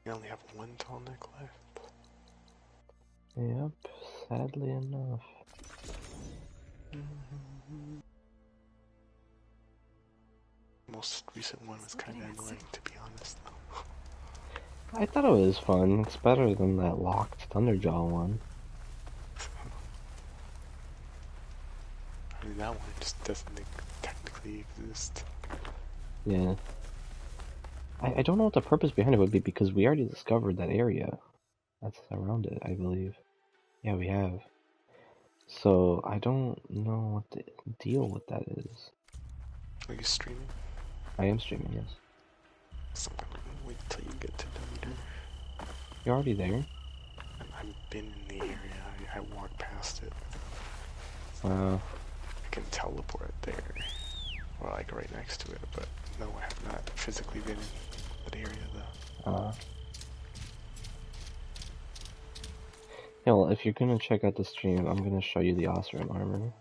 You only have one tall neck left. Yep, sadly enough. Most recent one was kind of annoying, to be honest, though. I thought it was fun. It's better than that locked Thunderjaw one. I mean, that one just doesn't technically exist. Yeah. I don't know what the purpose behind it would be, because we already discovered that area that's around it, I believe. Yeah, we have. So, I don't know what the deal with that is. Are you streaming? I am streaming, yes. So I'm gonna wait till you get to the meter. You're already there? I've been in the area. I walked past it. Wow. I can teleport there. Or like right next to it, but no, I have not physically been in that area though. Yeah, well, if you're gonna check out the stream, I'm gonna show you the Osram armor.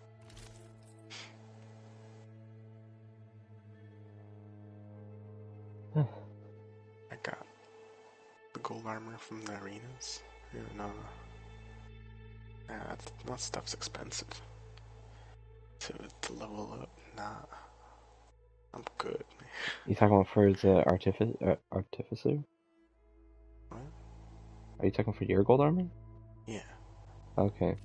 I got the gold armor from the arenas. And, that stuff's expensive. To level up, nah. I'm good, man. You talking about for the Artificer? What? Are you talking for your gold armor? Yeah. Okay.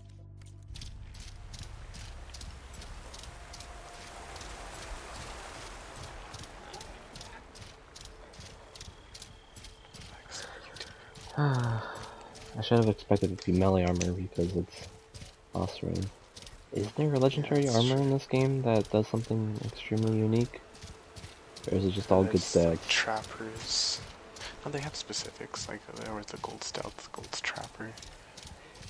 I should have expected it to be melee armor because it's Osram. Is there a legendary armor in this game that does something extremely unique? Or is it just all good stats? Like trappers. No, they have specifics, like there was the gold stealth, gold trapper.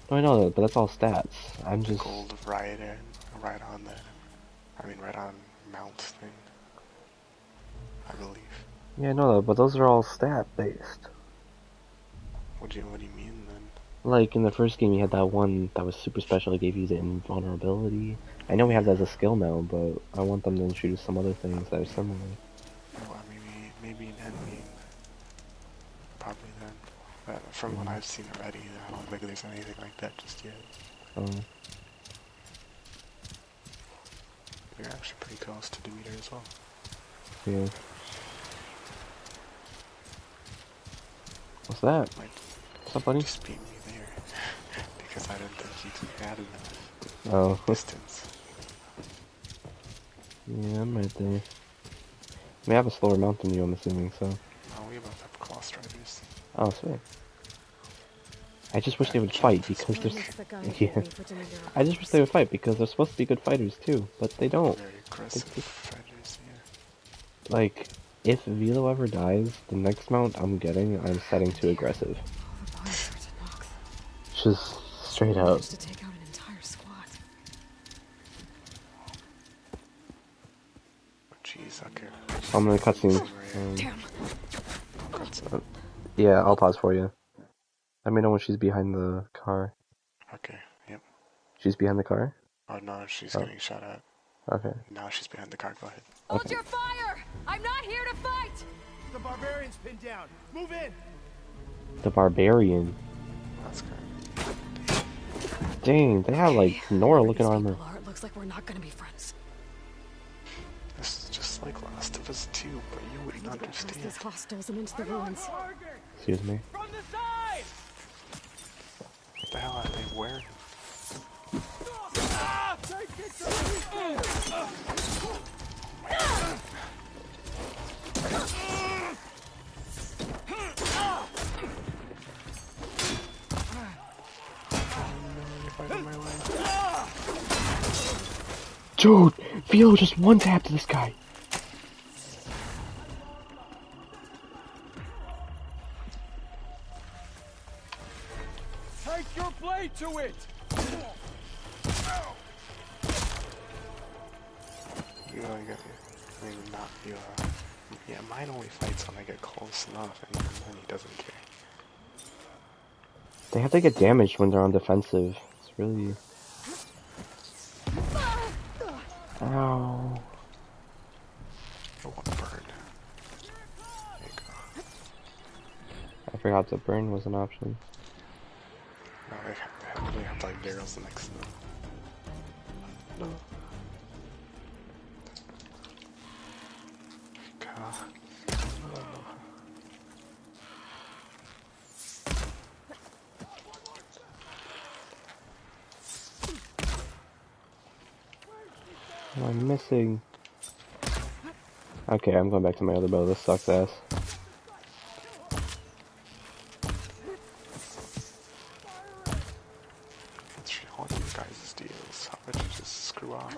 No, I know that, but that's all stats. I'm just... Gold rider, right on mount thing. I believe. Yeah, I know that, but those are all stat based. What do you mean then? Like in the first game, you had that one that was super special. It gave you the invulnerability. I know we have that as a skill now, but I want them to introduce some other things that are similar. Well, maybe in endgame. Probably then. But from what I've seen already, I don't think there's anything like that just yet. You're actually pretty close to Demeter as well. Yeah. What's that? What's up, buddy? Just beat me there. Because I didn't think you had enough distance. Yeah, I'm right there. We have a slower mount than you, I'm assuming, so... Oh, we both have claw striders. Oh, sweet. I just wish they would fight, because there's... Yeah. I just wish they would fight, because they're supposed to be good fighters, too, but they don't. Very aggressive fighters, yeah. Like, if Velo ever dies, the next mount I'm getting, I'm setting to aggressive. Just straight up. Jeez, okay. I'm gonna cutscene. Yeah, I'll pause for you. Let me know when she's behind the car. Okay, yep. She's behind the car? Oh no, she's getting shot at. Okay. Now she's behind the car, go ahead. Hold your fire! I'm not here to fight! The barbarian's pinned down. Move in! The barbarian? That's good. Dang, they have like Nora looking armor. It looks like we're not gonna be friends. This is just like Last of Us 2, but you wouldn't understand. These hostiles and into the ruins. Excuse me. From the side! What the hell are they wearing? Dude, Velo just one tapped this guy. Take your blade to it! You got maybe not you. Yeah, mine only fights when I get close enough, and even then he doesn't care. They have to get damaged when they're on defensive. It's really... Ow. Oh, one bird. There you go. I forgot the burn was an option. No, they have like barrels next to them. No. God. Oh, I'm missing. Okay, I'm going back to my other bow. This sucks ass. It's all you guys' deals. How about you just screw off?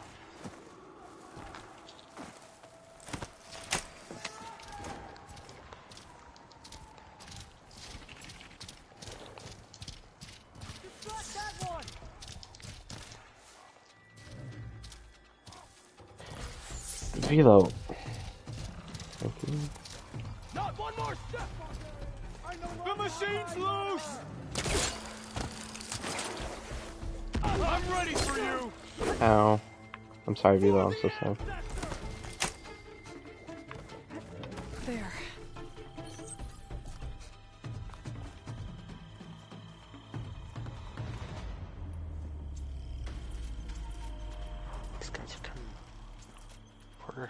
Velo. Thank you. Not one more step! The machine's loose! I'm ready for you! Ow. I'm sorry, Velo. I'm so sorry. There. These guys are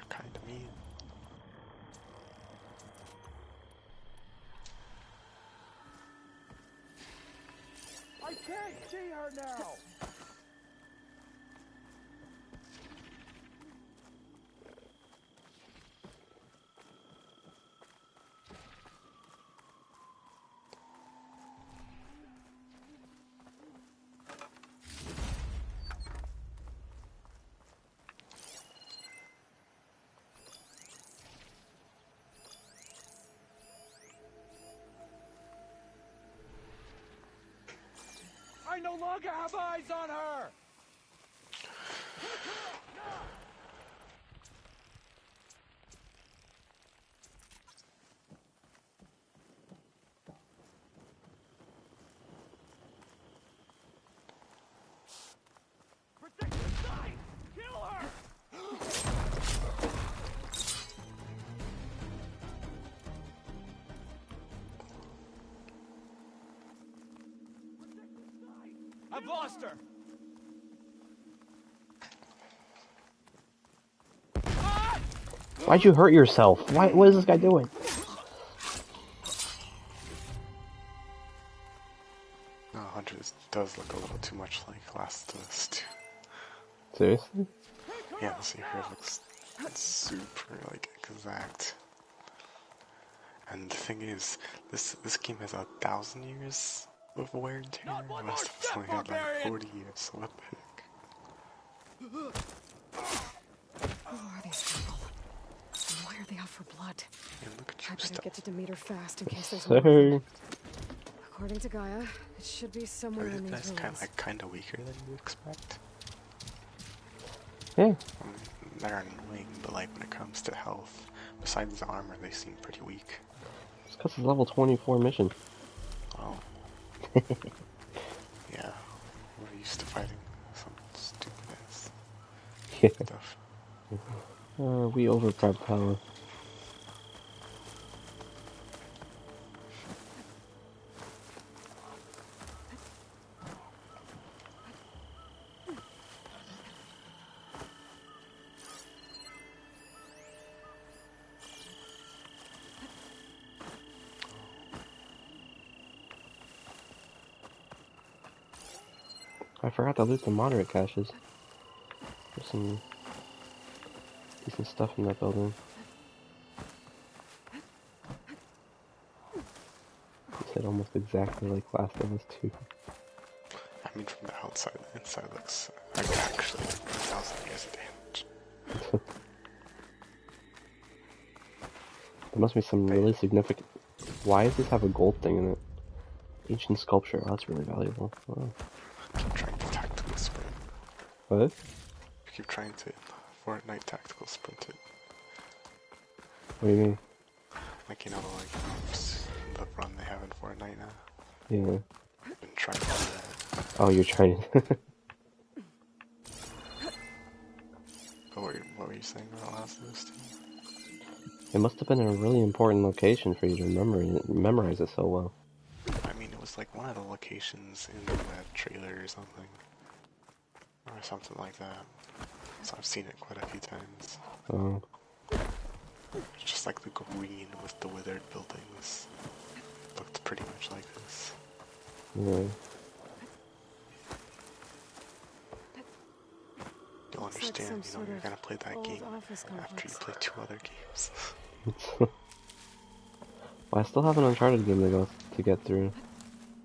kind of mean. I can't see her now! I no longer have eyes on her! Protect the side! Kill her! I've lost her! Why'd you hurt yourself? What is this guy doing? No, Hunter, this does look a little too much like Last of Us 2. Seriously? Yeah, this here looks super, like, exact. And the thing is, this game has 1,000 years of wear and tear. Last of Us only had like 40 years, so what the heck? Who are these people? And why are they out for blood? Yeah, look at I your better stuff. get to Demeter fast in case there's more of them. Sir. According to Gaia, it should be somewhere in these That's ruins. kind of weaker than you would expect. Yeah. They're annoying, but like when it comes to health, besides the armor, they seem pretty weak. It's because it's level 24 mission. Oh. Yeah. We're used to fighting some stupid ass Yeah. stuff. We overprep power. I forgot to loot the moderate caches. There's some decent stuff in that building. He said almost exactly like Last of Us 2. I mean, from the outside, the inside looks like actually 1,000 years of damage. There must be some really significant... Why does this have a gold thing in it? Ancient sculpture. Oh, that's really valuable. Wow. Keep trying to tactical sprint. What? Keep trying to Fortnite tactical sprint it. What do you mean? Like, you know, like the run they have in Fortnite now. Yeah. I've been trying to do that. Oh, you're trying to... What were you saying about Last of Us 2? It must have been a really important location for you to memorize it so well. was like one of the locations in that trailer or something. Or something like that. So I've seen it quite a few times. Oh. It's just like the green with the withered buildings. Looked pretty much like this. Yeah. You'll Looks like understand, some you know, sort you're of gonna play that old game office after you complex. play 2 other games. Well, I still have an Uncharted game to get through.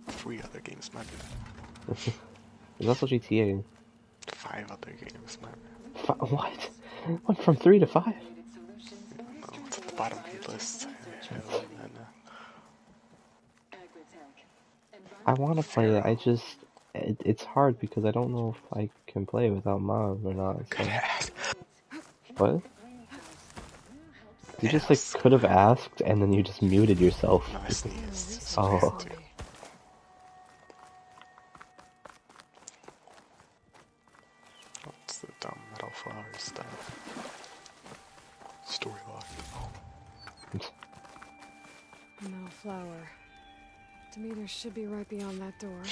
3 other games, my bad. There's also GTA. 5 other games, my bad. What? Went from 3 to 5? No, it's at the bottom of your list. I learned that now. I want to play it. I just it's hard because I don't know if I can play without mobs or not. So. Good ass. What? You just like Yes. could have asked and then you just muted yourself. No, I sneezed. Oh. Straight into it. What's the dumb metal flower stuff? Story lock. Metal flower. Demeter should be right beyond that door.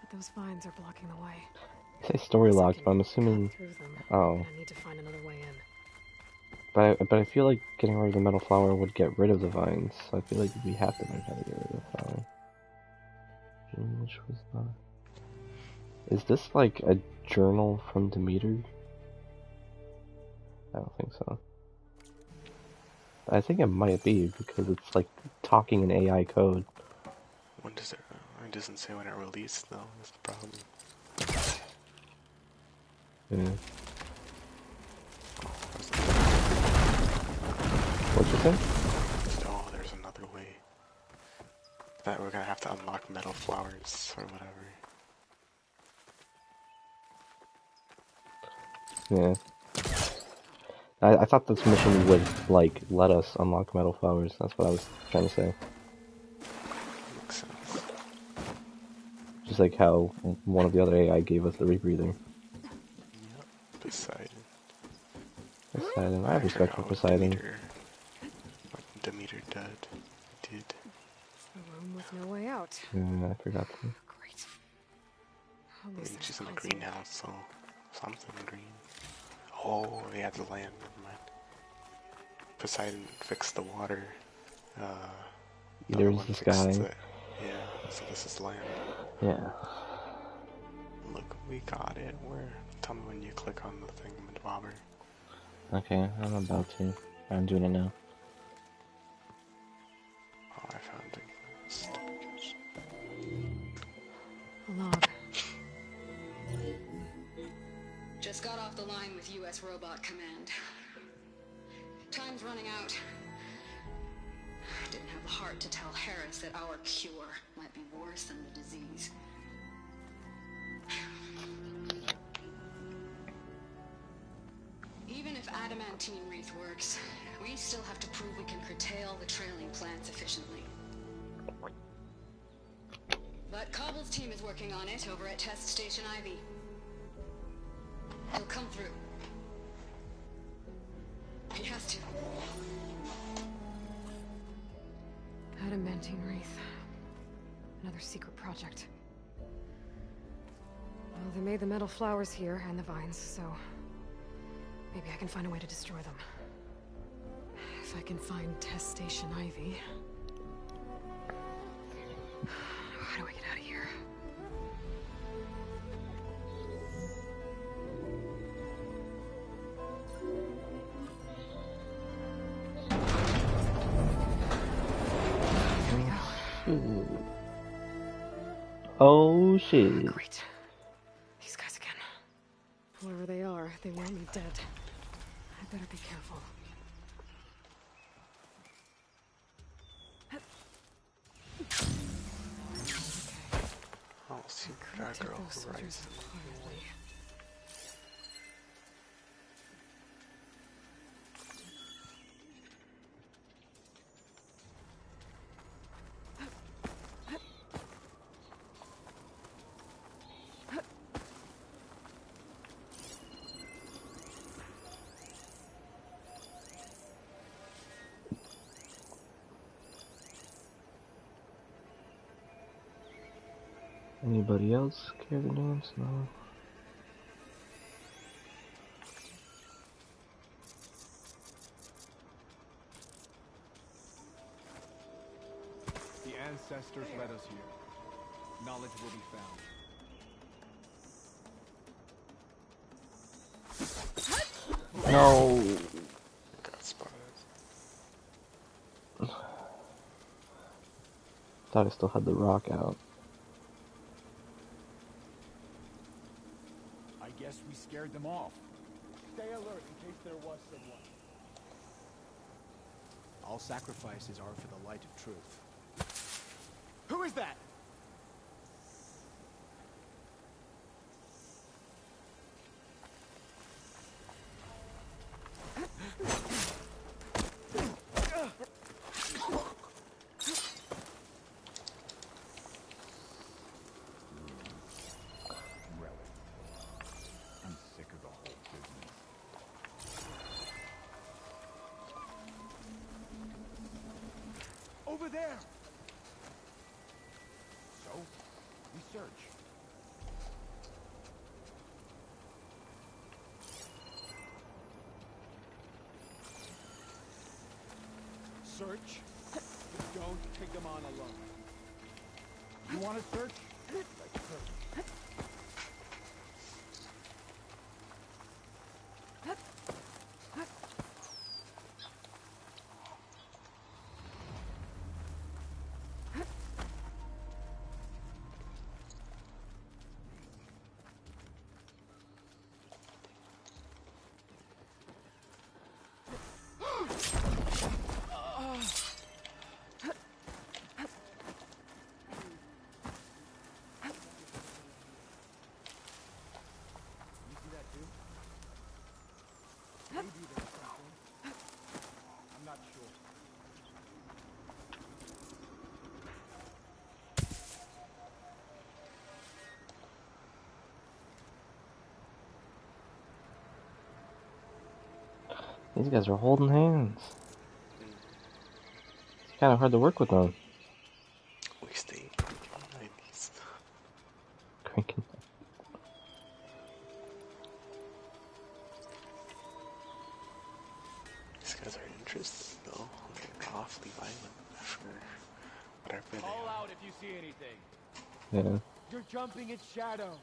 But those vines are blocking the way. I say story Guess I locked, can but I'm assuming. cut through them, Oh. and I need to find another way in. But I feel like getting rid of the metal flower would get rid of the vines. So I feel like we have to learn how to get rid of the flower. Which was not. Is this like a journal from Demeter? I don't think so. I think it might be because it's like talking in AI code. When does it? It doesn't say when it released though. That's the problem. Yeah. What'd you say? Oh, there's another way. That we're gonna have to unlock metal flowers or whatever. Yeah. I thought this mission would like let us unlock metal flowers. That's what I was trying to say. Makes sense. Just like how one of the other AI gave us the rebreather. Yep. Poseidon. Poseidon. I have respect for forgot what Poseidon. What Demeter did. It's the room with no way out. Yeah, I forgot to. Great. At I least mean, there's she's in the clouds greenhouse, so something green. Oh, yeah, the land. Never mind. Poseidon fixed the water. The other There's one the fixed sky. it. Yeah, so this is land. Yeah. Look, we got it. Where? Tell me when you click on the thing, bobber. Okay, I'm about to. I'm doing it now. Oh, I found it. Stupid catch. A log. Just got off the line with US Robot Command. Time's running out. Didn't have the heart to tell Harris that our cure might be worse than the disease. Even if adamantine wreath works, we still have to prove we can curtail the trailing plants efficiently. But Cobble's team is working on it over at Test Station Ivy. He'll come through. He has to. Adamantine wreath. Another secret project. Well, they made the metal flowers here and the vines, so maybe I can find a way to destroy them. If I can find Test Station Ivy. How do I get out of here? Oh shit. Great. These guys again. Whoever they are, they want me dead. I better be careful. Oh, see, Could that take girl those who soldiers writes. quietly. Anybody else care to dance? No. The ancestors led us here. Knowledge will be found. No. Got spotted. Thought I still had the rock out. I guess we scared them off. Stay alert in case there was someone. All sacrifices are for the light of truth. Who is that? I'm sick of the whole business. Over there! So, we search. Search, but don't take them on alone. You want to search? Let's search. Maybe there's something. I'm not sure. These guys are holding hands. It's kind of hard to work with them. We stay nice. Cranking. These guys are interesting though. They're awfully violent for whatever they Call are. out if you see anything. Yeah. You're jumping at shadows.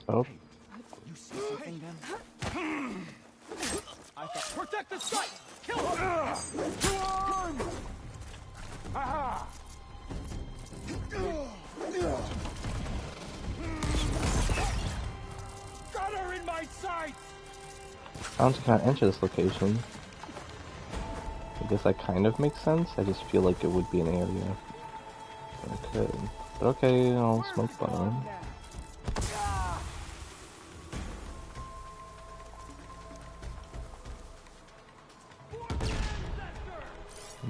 Oh. You see something then? I thought. Protect the site! Kill him! Two arms! Aha! Got her in my sights! I don't think I can enter this location. I guess that kind of makes sense. I just feel like it would be an area. I could. But okay, I'll smoke bomb.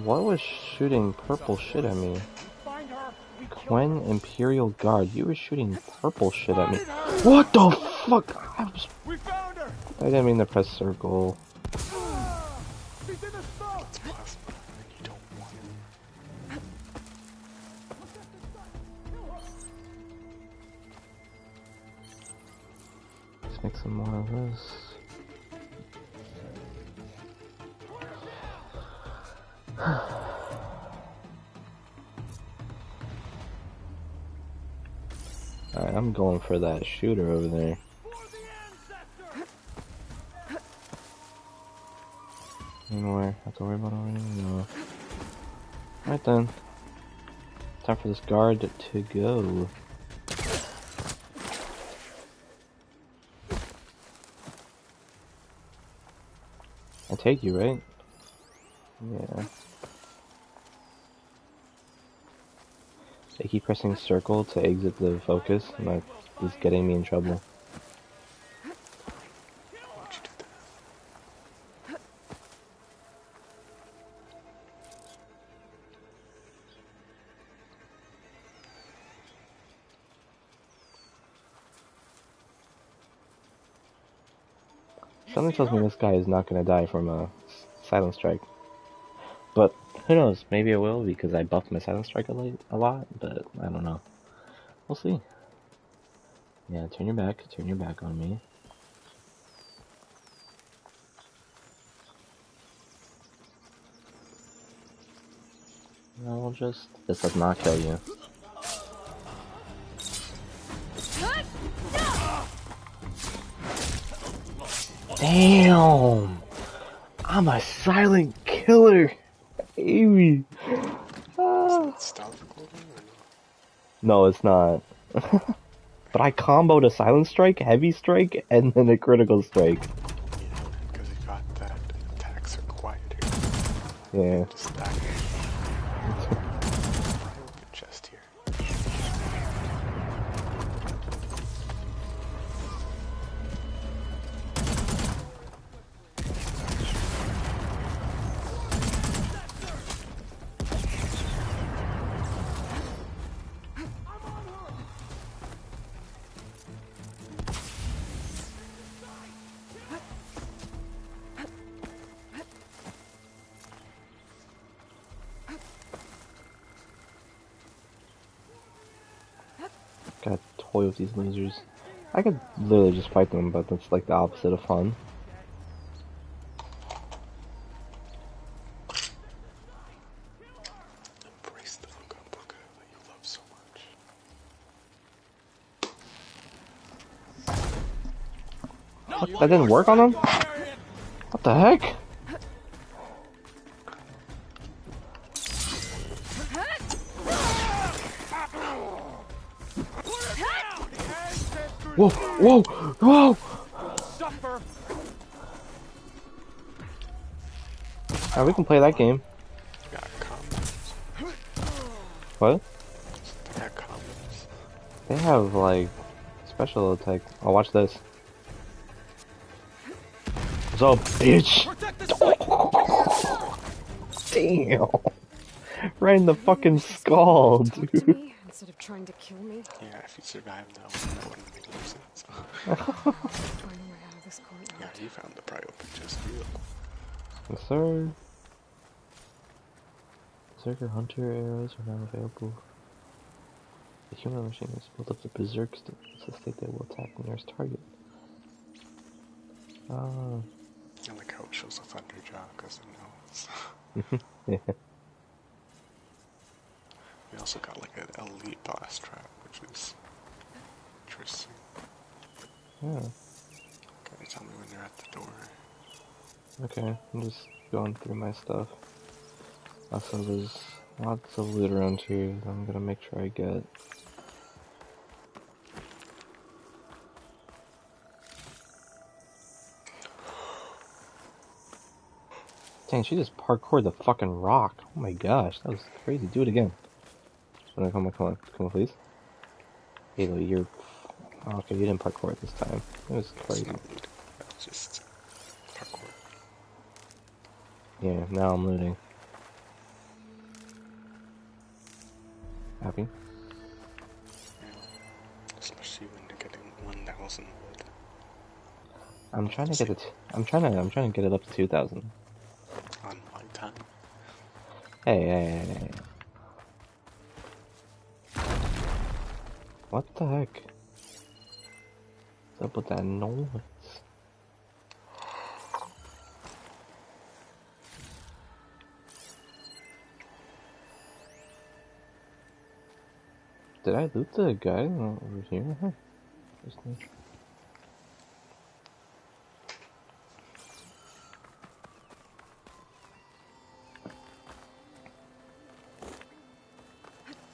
What was shooting purple shit at me? Find her. We kill Quen Imperial Guard, you were shooting purple shit at me. What the fuck? We found her! I didn't mean to press circle. She's in the smoke! Plus, you don't want it. Let's make some more of this. Alright, I'm going for that shooter over there. Anywhere? Have to worry about already? No. Alright then. Time for this guard to go. I take you, right? Yeah. I keep pressing circle to exit the focus, and that is getting me in trouble. Why'd you do that? Something tells me this guy is not gonna die from a silent strike. But who knows? Maybe it will because I buffed my Silent Strike a lot. But I don't know. We'll see. Yeah, turn your back. Turn your back on me. No, we'll just. This does not kill you. Damn! I'm a silent killer, baby. Is that stealth clothing or no? No, it's not. But I comboed a silent strike, heavy strike, and then a critical strike. Yeah, because you got that attacks are quieter. Yeah. Just stack it. Good chest here. Gotta toy with these lasers. I could literally just fight them, but that's like the opposite of fun. Embrace the Puka Puka that you love so much. What, that didn't work on them? What the heck? Whoa, whoa, whoa! Suffer. Alright, we can play that game. You got combos. What? They got combos. They have, like, special attack. Oh, watch this. What's up, bitch? Protect the site. Damn! Right in the fucking skull, Talk to dude. me instead of trying to kill me. Yeah, if you survive that wouldn't make no sense. Do I know my way out of this Yeah, courtyard? you found the prio pictures real. Yes, sir. Berserker Hunter arrows are now available. The human machine is built up to berserk state. It's a state that will attack the nearest target. I like how it shows a Thunderjaw because it knows. Yeah. We also got like an elite boss trap, which is interesting. Yeah. Can you tell me when you're at the door? Okay, I'm just going through my stuff. Also, there's lots of loot around here that I'm gonna make sure I get. Dang, she just parkoured the fucking rock. Oh my gosh, that was crazy. Do it again. Come on, come on, please. Halo, you're... Oh, okay, you didn't parkour it this time. It was It's crazy. not looting, that's just parkour. Yeah, now I'm looting. Happy? Yeah. Especially when you're getting 1,000 wood. I'm trying to get it. I'm trying to get it up to 2,000. On my time. Hey. What the heck? What's up with that noise? Did I loot the guy over here? Huh.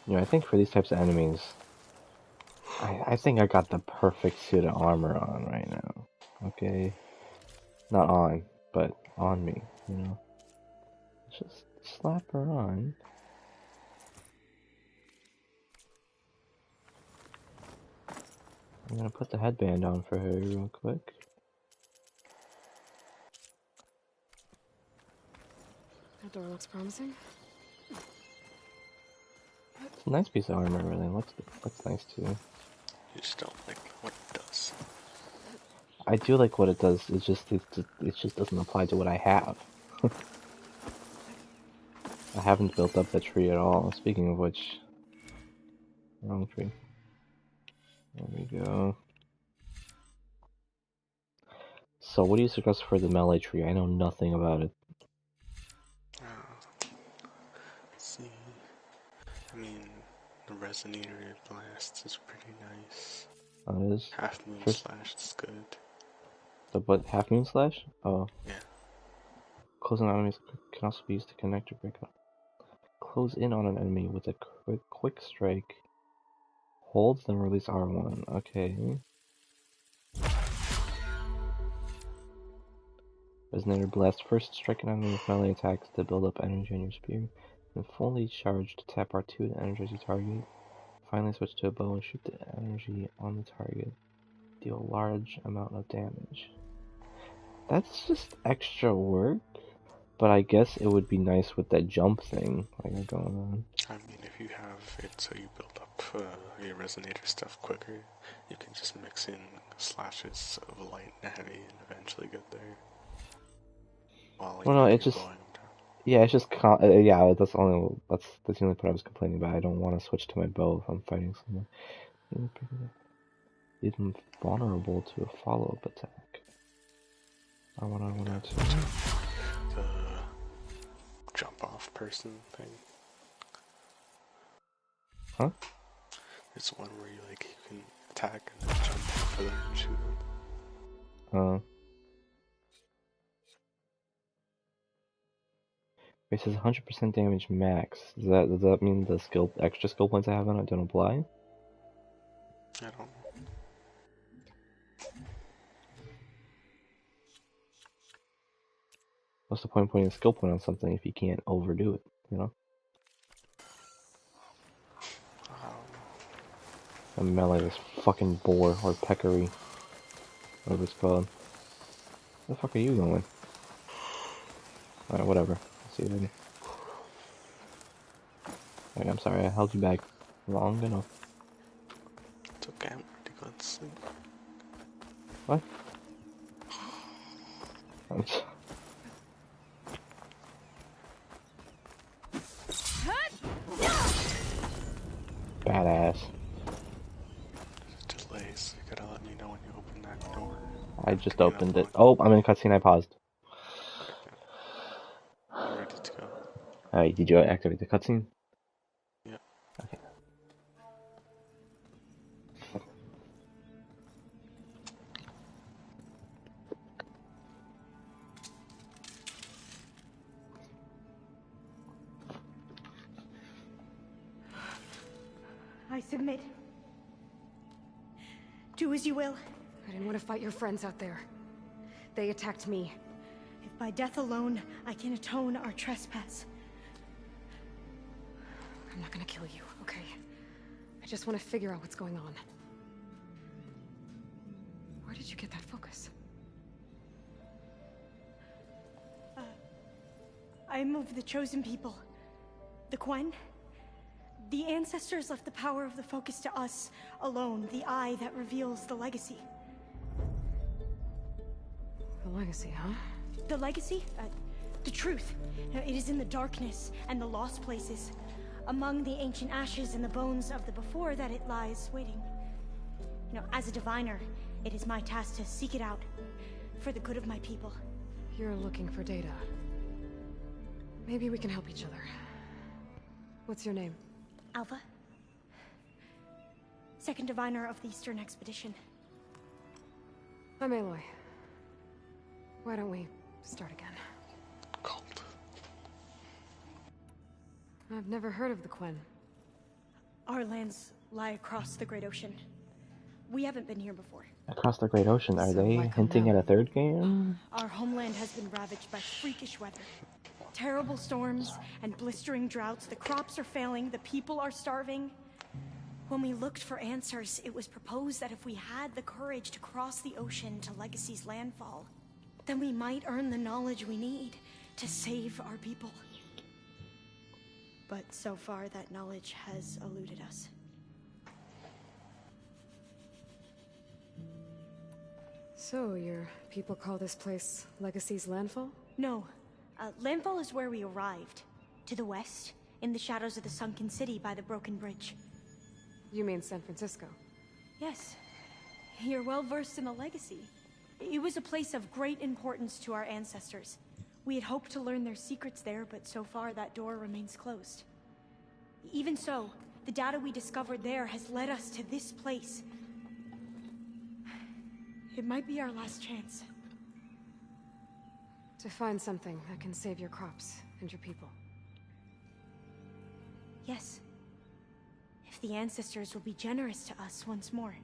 You know, I think for these types of enemies, I think I got the perfect suit of armor on right now. Okay? Not on, but on me, you know? Just slap her on. I'm gonna put the headband on for her real quick. That door looks promising. It's a nice piece of armor, really. Looks nice too. You just don't like what it does. I do like what it does. It just doesn't apply to what I have. I haven't built up that tree at all. Speaking of which, wrong tree. There we go. So, what do you suggest for the melee tree? I know nothing about it. See, I mean, the Resonator Blast is pretty nice. Oh, it is? Half Moon First, Slash is good. the what? Half Moon Slash? Oh. Yeah. Closing on enemies can also be used to connect or break up. Close in on an enemy with a quick strike. Hold, then release R1. Okay. Resonator Blast. First, strike an enemy with melee attacks to build up energy on your spear. When fully charged, tap R2 to energize your target. Finally, switch to a bow and shoot the energy on the target. Deal a large amount of damage. That's just extra work, but I guess it would be nice with that jump thing like going on. I mean, if you have it so you build up your Resonator stuff quicker, you can just mix in slashes of light and heavy and eventually get there. While Well, no, you're it's just, going down. yeah, it's just, yeah, that's the only part I was complaining about. I don't want to switch to my bow if I'm fighting someone. Leave them vulnerable to a follow-up attack. R1, R2. The jump off person thing. Huh? It's one where you can attack and then jump off of them and shoot them. It says 100% damage max. Does that mean the extra skill points I have on it don't apply? I don't know. What's the point of putting a skill point on something if you can't overdo it, you know? A melee, this fucking boar, or peccary, whatever it's called. Where the fuck are you going? Alright, whatever. I'll see you later. Alright, I'm sorry, I held you back long enough. It's okay, I'm ready to go to sleep. What? Badass. Delays, you gotta let me know when you open that door. I just opened it. Oh, I'm in a cutscene, I paused. I'm ready to go. Alright, did you activate the cutscene? Yeah. Okay. I submit. Do as you will. I didn't want to fight your friends out there. They attacked me. If by death alone I can atone our trespass. I'm not gonna kill you, okay? I just want to figure out what's going on. Where did you get that focus? I'm of the chosen people. The Quen. The ancestors left the power of the focus to us alone, the eye that reveals the legacy. The legacy, huh? The legacy? The truth. It is in the darkness and the lost places. Among the ancient ashes and the bones of the before that it lies waiting. As a diviner, it is my task to seek it out. For the good of my people. You're looking for data. Maybe we can help each other. What's your name? Alpha. Second diviner of the Eastern Expedition. I'm Aloy. Why don't we start again? Cold. I've never heard of the Quen. Our lands lie across the Great Ocean. We haven't been here before. Across the Great Ocean, are So they like hinting at a third game? Our homeland has been ravaged by freakish weather. Terrible storms and blistering droughts. The crops are failing, the people are starving. When we looked for answers, it was proposed that if we had the courage to cross the ocean to Legacy's landfall, then we might earn the knowledge we need to save our people. But so far, that knowledge has eluded us. So, your people call this place Legacy's Landfall? No. Landfall is where we arrived. To the west, in the shadows of the sunken city by the broken bridge. You mean San Francisco? Yes. You're well versed in the legacy. It was a place of great importance to our ancestors. We had hoped to learn their secrets there, but so far that door remains closed. Even so, the data we discovered there has led us to this place. It might be our last chance. To find something that can save your crops and your people. Yes. If the ancestors will be generous to us once more.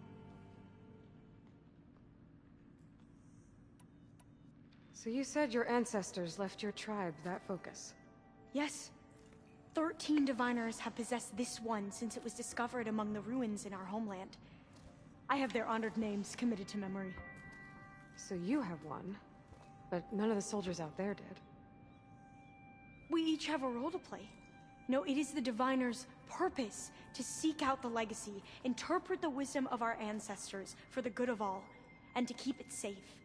So you said your ancestors left your tribe that focus? Yes. 13 diviners have possessed this one since it was discovered among the ruins in our homeland. I have their honored names committed to memory. So you have one, but none of the soldiers out there did. We each have a role to play. No, it is the diviner's purpose to seek out the legacy, interpret the wisdom of our ancestors for the good of all, and to keep it safe,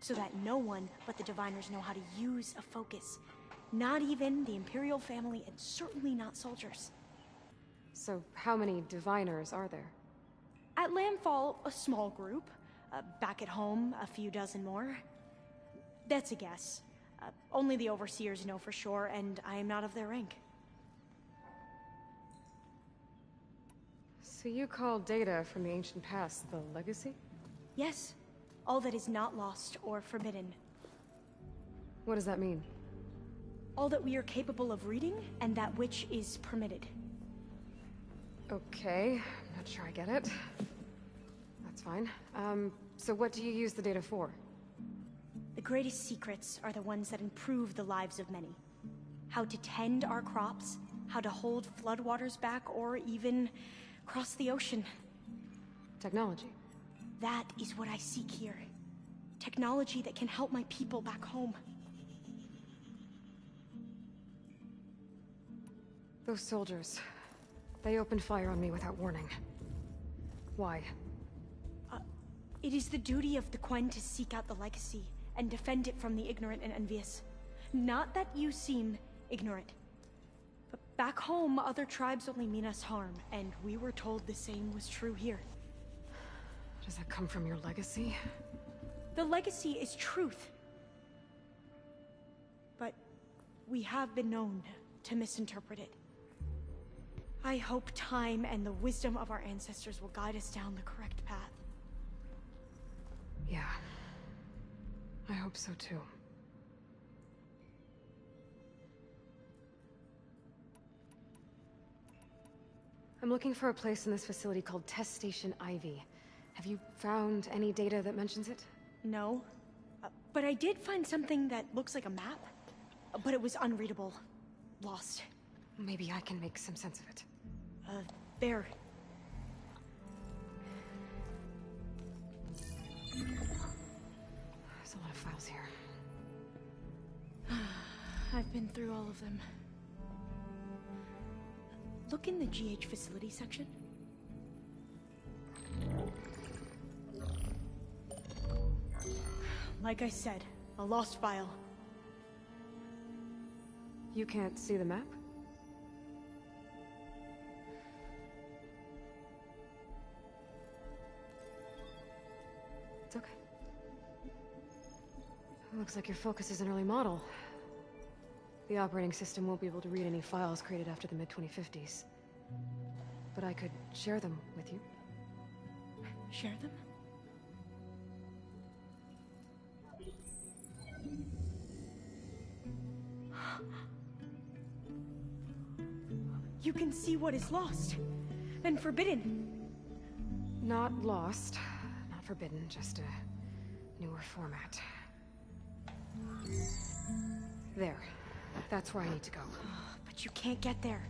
so that no one but the diviners know how to use a focus. Not even the Imperial family, and certainly not soldiers. So how many diviners are there? At Landfall, a small group. Back at home, a few dozen more. That's a guess. Only the overseers know for sure, and I am not of their rank. So you call data from the ancient past the legacy? Yes. All that is not lost or forbidden. What does that mean? All that we are capable of reading, and that which is permitted. Okay, I'm not sure I get it. That's fine. So what do you use the data for? The greatest secrets are the ones that improve the lives of many. How to tend our crops, how to hold floodwaters back, or even cross the ocean. Technology. That is what I seek here. Technology that can help my people back home. Those soldiers, they opened fire on me without warning. Why? It is the duty of the Quen to seek out the legacy and defend it from the ignorant and envious. Not that you seem ignorant. But back home, other tribes only mean us harm, and we were told the same was true here. Does that come from your legacy? The legacy is truth. But we have been known to misinterpret it. I hope time and the wisdom of our ancestors will guide us down the correct path. Yeah. I hope so too. I'm looking for a place in this facility called Test Station Ivy. Have you found any data that mentions it? No. But I did find something that looks like a map. But it was unreadable. Lost. Maybe I can make some sense of it. There. There's a lot of files here. I've been through all of them. Look in the GH facility section. Like I said, a lost file. You can't see the map? It's okay. Looks like your focus is an early model. The operating system won't be able to read any files created after the mid-2050s. But I could share them with you. Share them? You can see what is lost and forbidden. Not lost, not forbidden, just a newer format. There. That's where I need to go. But you can't get there.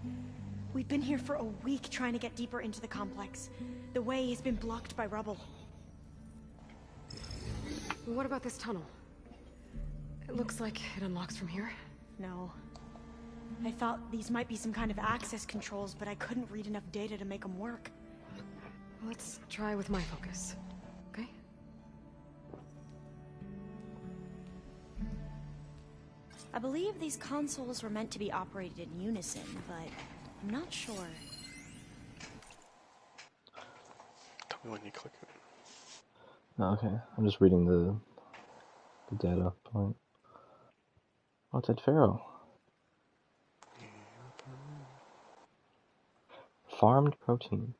We've been here for a week trying to get deeper into the complex. The way has been blocked by rubble. What about this tunnel? It looks like it unlocks from here. No. I thought these might be some kind of access controls, but I couldn't read enough data to make them work. Let's try with my focus, okay? I believe these consoles were meant to be operated in unison, but I'm not sure. Tell me when you click it. Oh, okay, I'm just reading the data point. Oh, it's Ed Farrell. Farmed protein.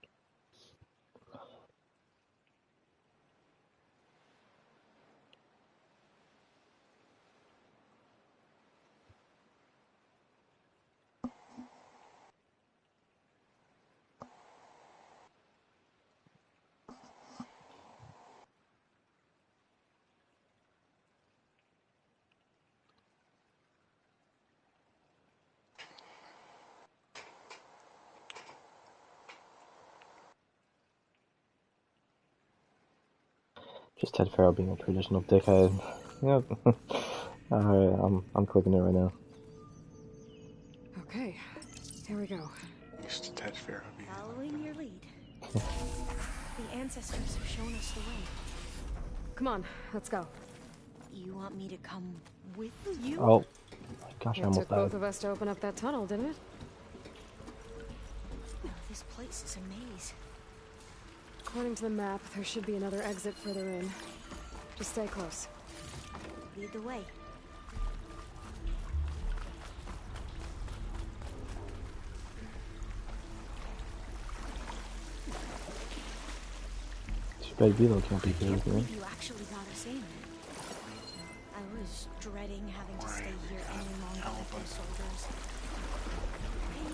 Just Ted Farrell being a traditional dickhead. Yep. Alright, I'm clicking it right now. Okay, here we go. Mr. Ted Farrell. Following your lead. The ancestors have shown us the way. Come on, let's go. You want me to come with you? Oh, my gosh, I It almost took both died. of us to open up that tunnel, didn't it? Oh, this place is a maze. According to the map, there should be another exit further in. Just stay close. Lead the way. Too bad Velo can't be here I with me. believe you actually got us in. I was dreading having to stay here any longer with those soldiers.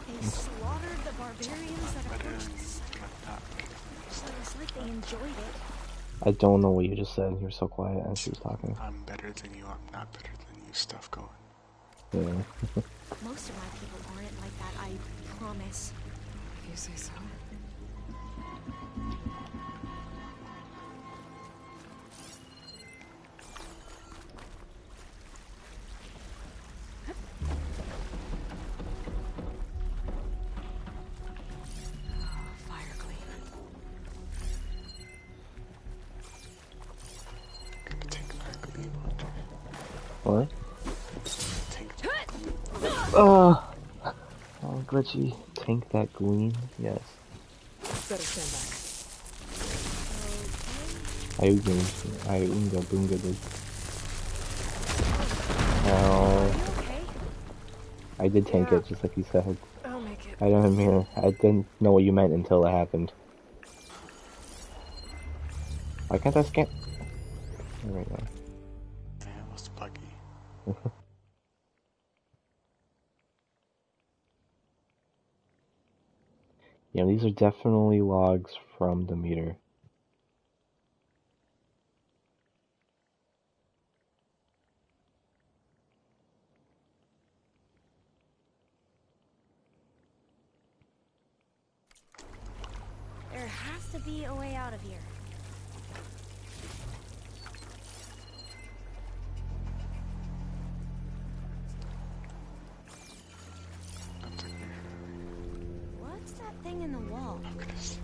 They slaughtered the barbarians that approached the site. So it's like they enjoyed it. I don't know what you just said. You were so quiet as she was talking. I'm better than you, I'm not better than you, stuff going. Yeah. Most of my people aren't like that, I promise. If you say so. Fire clean. Gonna take back the What? Take back Oh, glitchy. Tank that gleam. Yes. Better stand back. I unga boonga did. Are Oh, you okay? I did tank Yeah. it just like you said. I'll make it. I didn't know what you meant until it happened. Why can't I scan? Oh, right now. Yeah, it was buggy. Yeah, these are definitely logs from the meter. There has to be a way out of here. That took me What's that thing in the wall? forever. Look at this.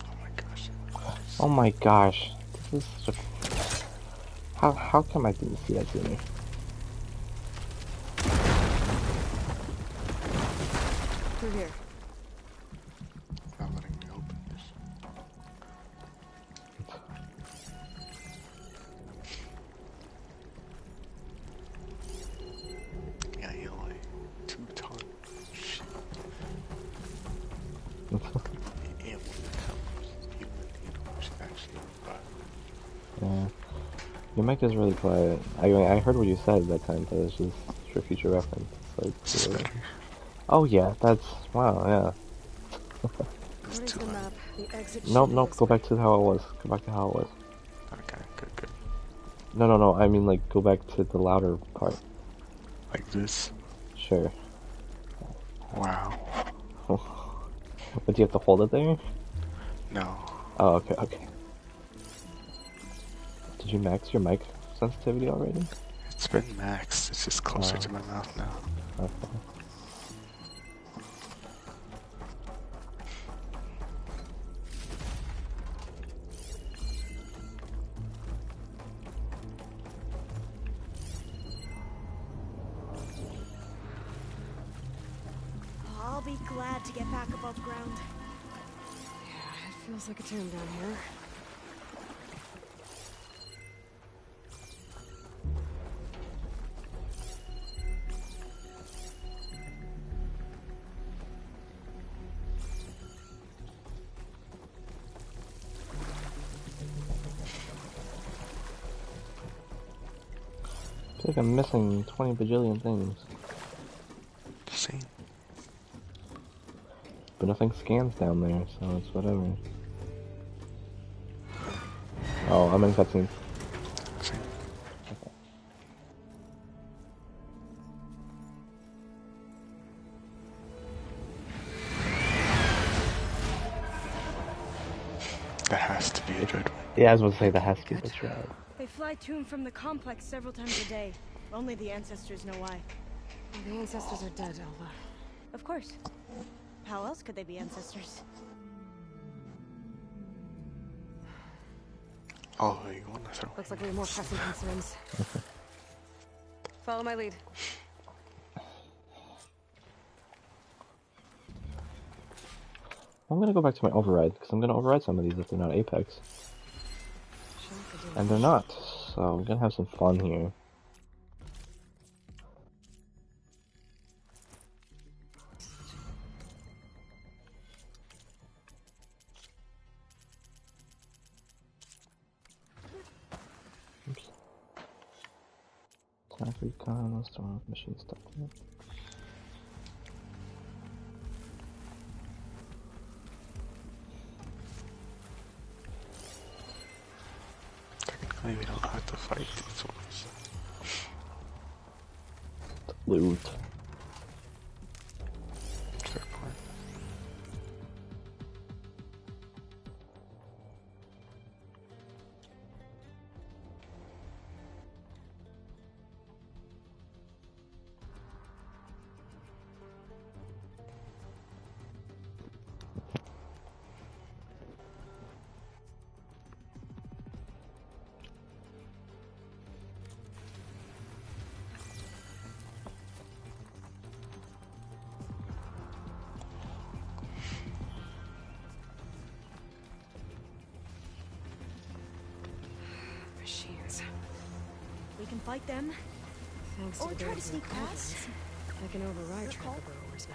Oh my gosh. Oh my gosh, this is such a... How come I didn't see that sooner? Through here. Not letting me open this. Yeah, you're like 2-ton shit. It wouldn't come human, you know, should actually revive. Yeah. Your mic is really quiet. I heard what you said that time, but it's just for future reference. It's Is this like, better? oh yeah, that's... Wow, yeah. According to the map, the exit should Nope, be nope, this go way. back to how it was. Go back to how it was. Okay, good. No, I mean like, go back to the louder part. Like this? Sure. Wow. But do you have to hold it there? No. Oh, okay. Did you max your mic sensitivity already? It's been maxed, it's just closer Oh. to my mouth now. Okay. be glad to get back above ground. Yeah, it feels like a tomb down here. I feel like I'm missing 20 bajillion things. See? But nothing scans down there, so it's whatever. Oh, I'm in cutscene. See? That has to be a Dreadwing. Yeah, I was going to say that has to be the shroud. They fly to and from the complex several times a day. Only the ancestors know why. The ancestors are dead, Alva. Of course. How else could they be ancestors? Oh, you want to throw? Looks like we have more pressing concerns. Follow my lead. I'm gonna go back to my override, because I'm gonna override some of these if they're not Apex. And they're not, so I'm gonna have some fun here. Oops. Attack recon, let's throw machine stuff in. Technically, we don't have to fight these ones. Loot. Fair point. Machines. We can fight them, Thanks or to the try to days of sneak the past. goblins, I can override tracker burrowers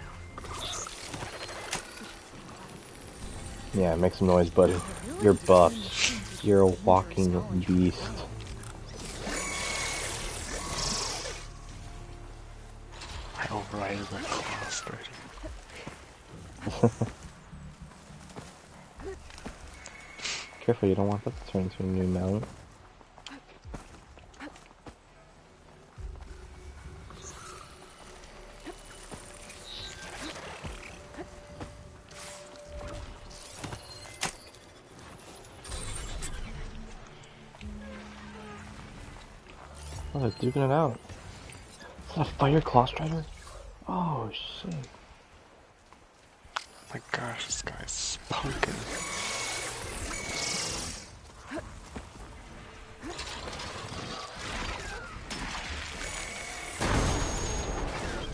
now. Yeah, make some noise, buddy. You're buffed. You're a walking beast. I overrided that class already. Careful, you don't want that to turn into a new mount. Oh, they're duking it out. Is that a fire claw strider? Oh, shit. My gosh, this guy's spunking.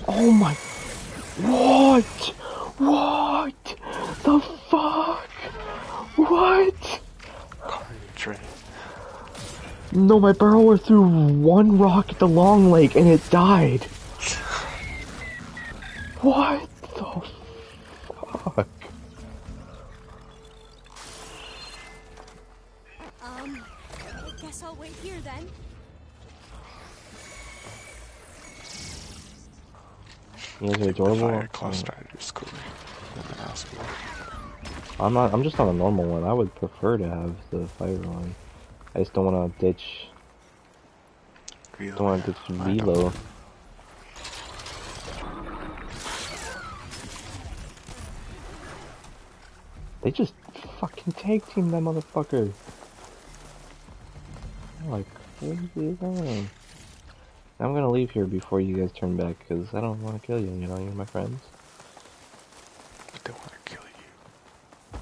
Oh my... What? What? The fuck? What? Carnage. No, my burrower threw one rock at the long lake and it died. What the fuck? I guess I'll wait here then. You guys are adorable. Fire class strider is cool. I'm just on a normal one. I would prefer to have the fire one. I just don't want to ditch. Don't want to ditch Velo. They just fucking tag team that motherfucker. I'm like crazy as hell. I'm gonna leave here before you guys turn back because I don't want to kill you. You know, you're my friends. But they want to kill you.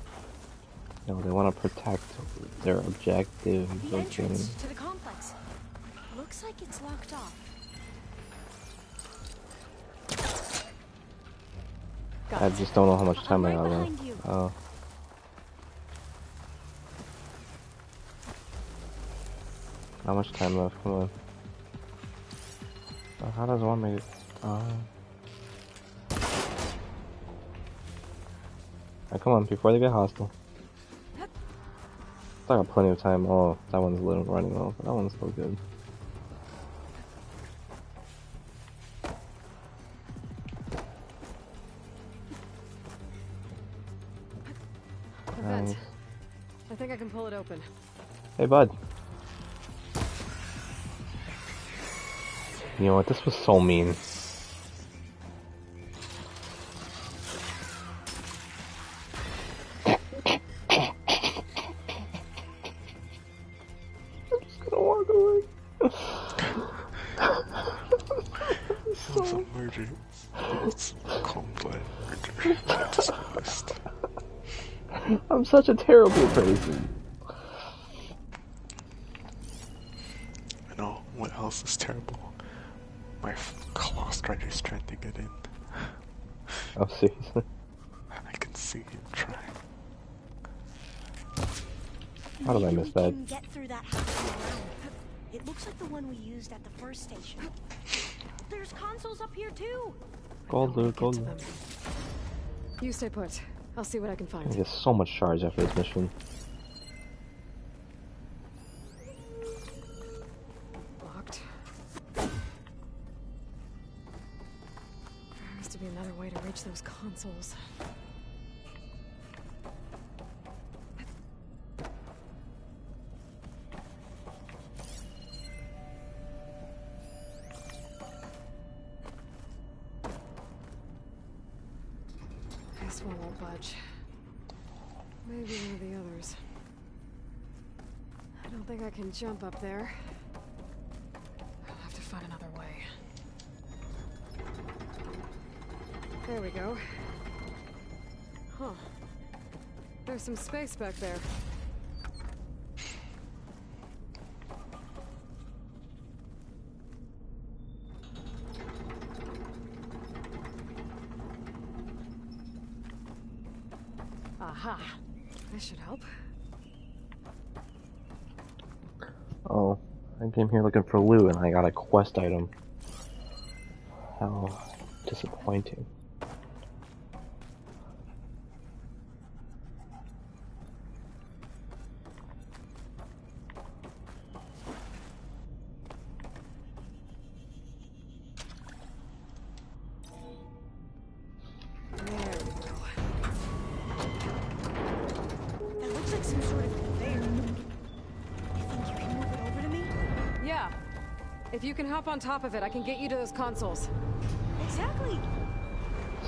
No, they want to protect their objective. The entrance to the complex. Looks like it's locked off. Got I it. just don't know how much time I I'm got right left. behind you. Oh. How much time left? Come on. Oh, how does one make it? Oh. Alright, come on, before they get hostile. I got plenty of time. Oh, that one's a little running low, but that one's still good. Vent. Nice. I think I can pull it open. Hey, bud. You know what? This was so mean. I'm just gonna walk away. It was a murder. It's cold-blooded murder. I just noticed. I'm such a terrible person. I know what else is terrible. My claw strider's trying to get in. Oh, seriously? I can see him trying. How did I Maybe miss we that? can get through that house around. It looks like the one we used at the first station. There's consoles up here too. Gold loot, gold To loot. them. You stay put. I'll see what I can I find. get so much charge after this mission. Locked. There has to be another way to reach those consoles. This one won't budge. Maybe one of the others. I don't think I can jump up there. I'll have to find another way. There we go. Huh. There's some space back there. Aha. This should help. Oh, I came here looking for loot and I got a quest item. How disappointing. There we go. That looks like some sort of conveyor. You think you can move it over to me? Yeah. If you can hop on top of it, I can get you to those consoles. Exactly.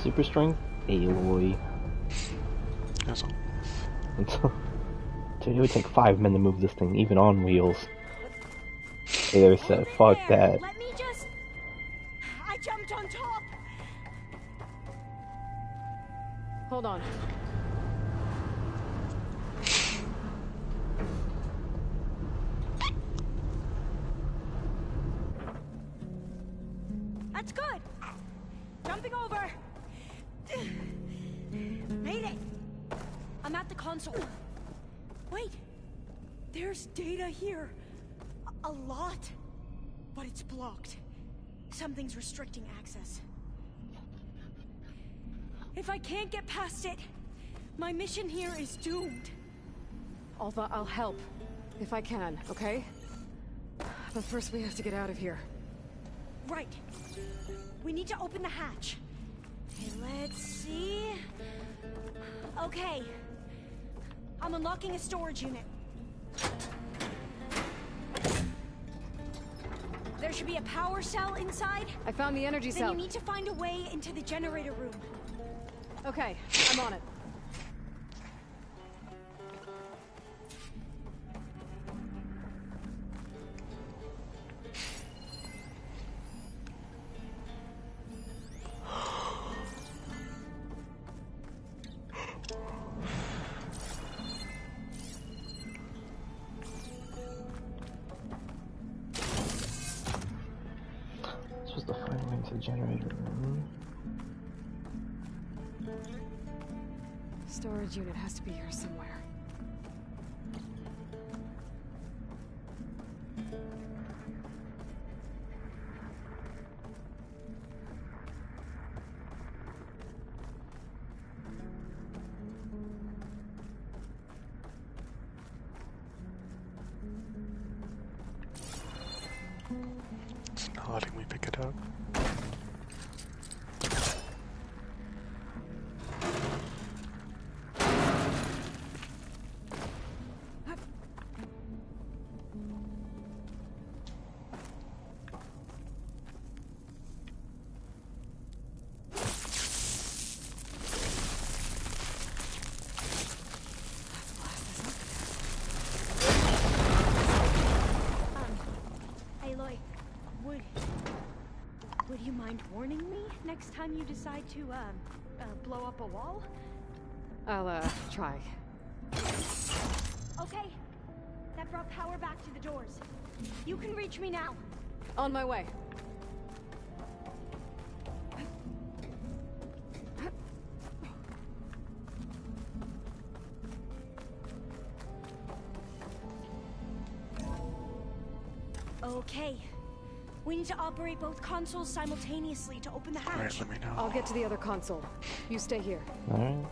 Super strength? Aloy. That's all. Dude, it would take 5 men to move this thing, even on wheels. Hey there, said, fuck There. that. Let me just... I jumped on top. Hold on. That's good. Jumping over. Made it. I'm at the console. Wait. There's data here. A lot. But it's blocked. Something's restricting access. If I can't get past it, my mission here is doomed. Alpha, I'll help. If I can, okay? But first we have to get out of here. Right. We need to open the hatch. Okay, let's see. Okay. I'm unlocking a storage unit. There should be a power cell inside. I found the energy Then cell. you need to find a way into the generator room. Okay, I'm on it. Supposed to find a way into the generator room. storage unit has to be here somewhere. It's not letting me pick it up. Aloy, would you mind warning me next time you decide to, blow up a wall? I'll, try. Okay. That brought power back to the doors. You can reach me now. On my way. Okay. We need to operate both consoles simultaneously to open the hatch. Alright, let me know. I'll get to the other console. You stay here. Alright.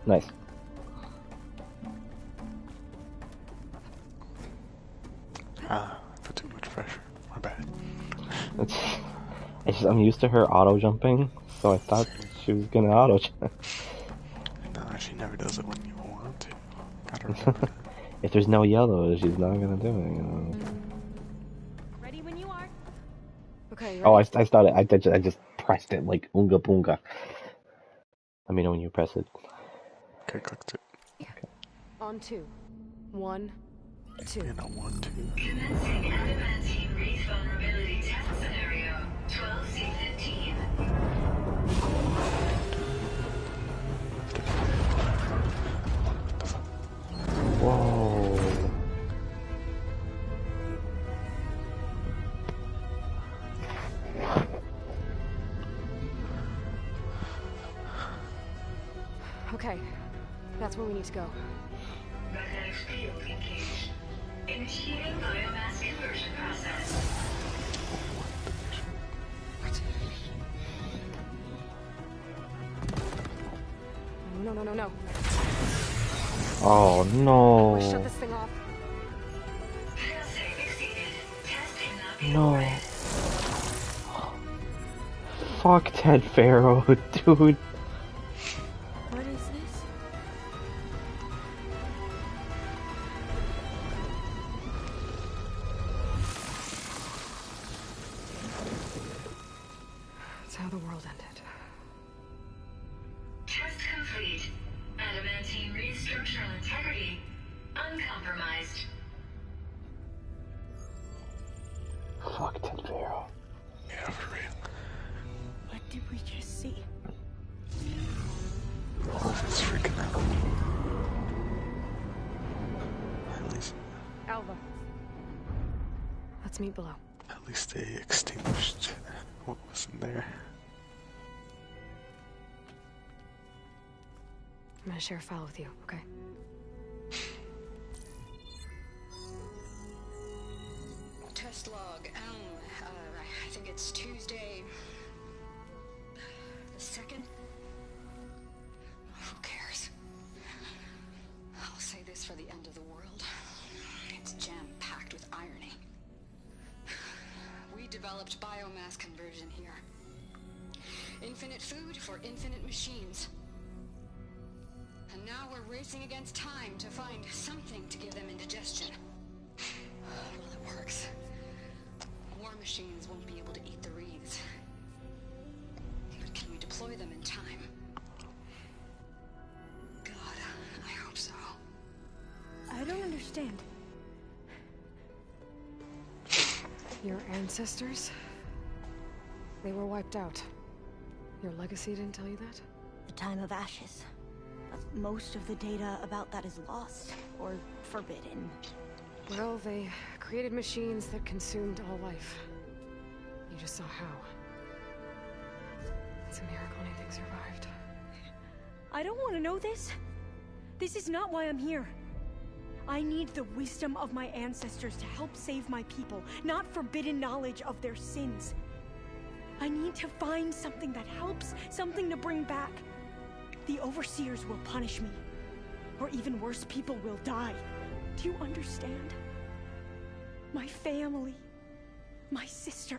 Nice. Ah, I put too much pressure. My bad. I'm used to her auto jumping, so I thought she was gonna auto jump. No, she never does it when you want to. Gotta remember that. If there's no yellow, she's not gonna do it, you know. Ready when you are. Okay, you Oh, ready? I started. I just pressed it like Unga Boonga. Let me know when you press it. Okay, clicked it. On 2. 1, 2. And I want to. Commencing adamantine wreath vulnerability test scenario 12C15. Whoa. Okay, that's where we need to go. Magnetic field engaged. Initiating biomass conversion process. No. Oh no. Let's shut this thing off. Failsafe exceeded. Test cannot be No. aborted. Fuck Ted Faro, dude. What is this? That's how the world ended. Test complete. Adamantine wreath structural integrity uncompromised. Fuck Ted Faro. Yeah, for real. What did we just see? Wolf is freaking out. Alva. Let's meet below. At least they extinguished what was in there. I'm gonna share a file with you, okay? Test log, I think it's Tuesday the 2nd? Who cares? I'll say this for the end of the world. It's jam-packed with irony. We developed biomass conversion here. Infinite food for infinite machines. And now we're racing against time to find something to give them indigestion. Well, it works. War machines won't be able to eat the wreaths. But can we deploy them in time? God, I hope so. I don't understand. Your ancestors? They were wiped out. Your legacy didn't tell you that? The time of ashes. But most of the data about that is lost or forbidden. Well, they created machines that consumed all life. You just saw how. It's a miracle anything survived. I don't want to know this. This is not why I'm here. I need the wisdom of my ancestors to help save my people, not forbidden knowledge of their sins. I need to find something that helps, something to bring back. The overseers will punish me. Or even worse, people will die. Do you understand? My family. My sister.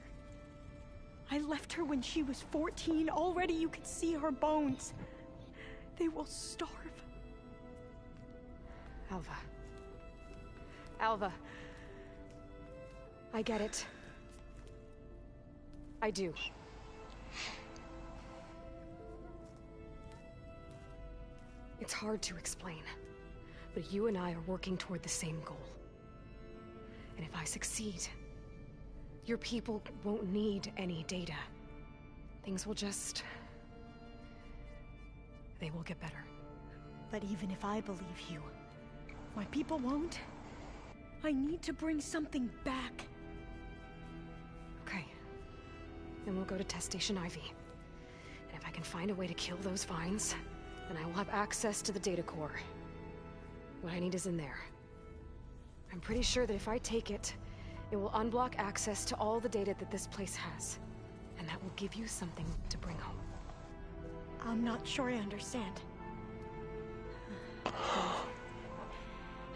I left her when she was 14. Already you could see her bones. They will starve. Alva. Alva. I get it. I do. It's hard to explain, but you and I are working toward the same goal. And if I succeed, your people won't need any data. Things will just... they will get better. But even if I believe you, my people won't. I need to bring something back. Okay. Then we'll go to Test Station Ivy. And if I can find a way to kill those vines, then I will have access to the data core. What I need is in there. I'm pretty sure that if I take it, it will unblock access to all the data that this place has. And that will give you something to bring home. I'm not sure I understand.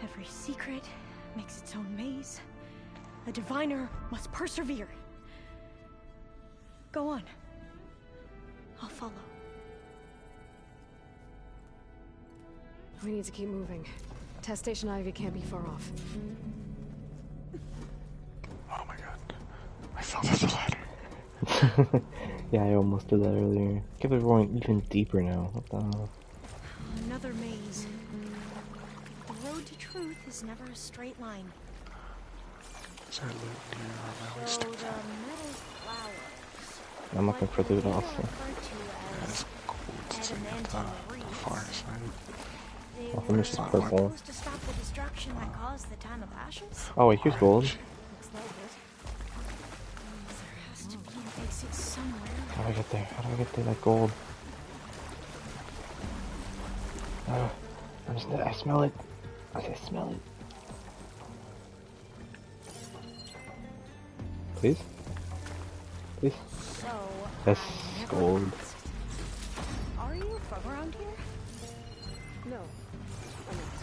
Every secret makes its own maze. A diviner must persevere. Go on. I'll follow. We need to keep moving. Test Station Ivy can't be far off. Oh my god. I fell down the ladder. Yeah, I almost did that earlier. I can't believe we're going even deeper now. What the hell? Another maze. The road to truth is never a straight line. Is there loot near our So waist? the metal flowers. I'm looking for loot also. That's gold sitting at the far side. Oh, let me just purple. Supposed to stop the destruction that caused the Time of Ashes? Oh wait, here's gold. Looks like it. There has to be an exit somewhere. How do I get there? How do I get to that gold? I smell it. I smell it. Please? Please? So, That's I never gold. asked. Are you from around here? No, I'm not.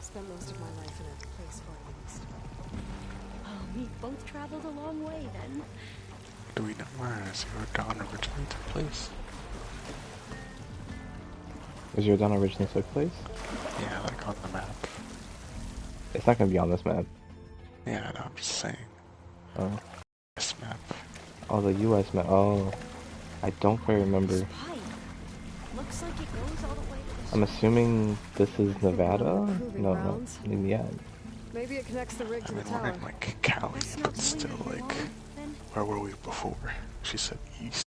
Spent most of my life in a place far east. Oh, we both traveled a long way then. Do we know where Zero Dawn originally took place? Was your Dawn originally took place? Yeah, like on the map. It's not gonna be on this map. Yeah, no, I'm just saying. Oh. This map. Oh, the US map. Oh. I don't quite remember. This pipe looks like it goes all the way to the I'm assuming this is Nevada? Proving No, no. grounds. Yeah. Maybe it connects the rig I to the mean, we're tower. in like Cali, That's not but doing still, anything like, wrong, then? where were we before? She said east.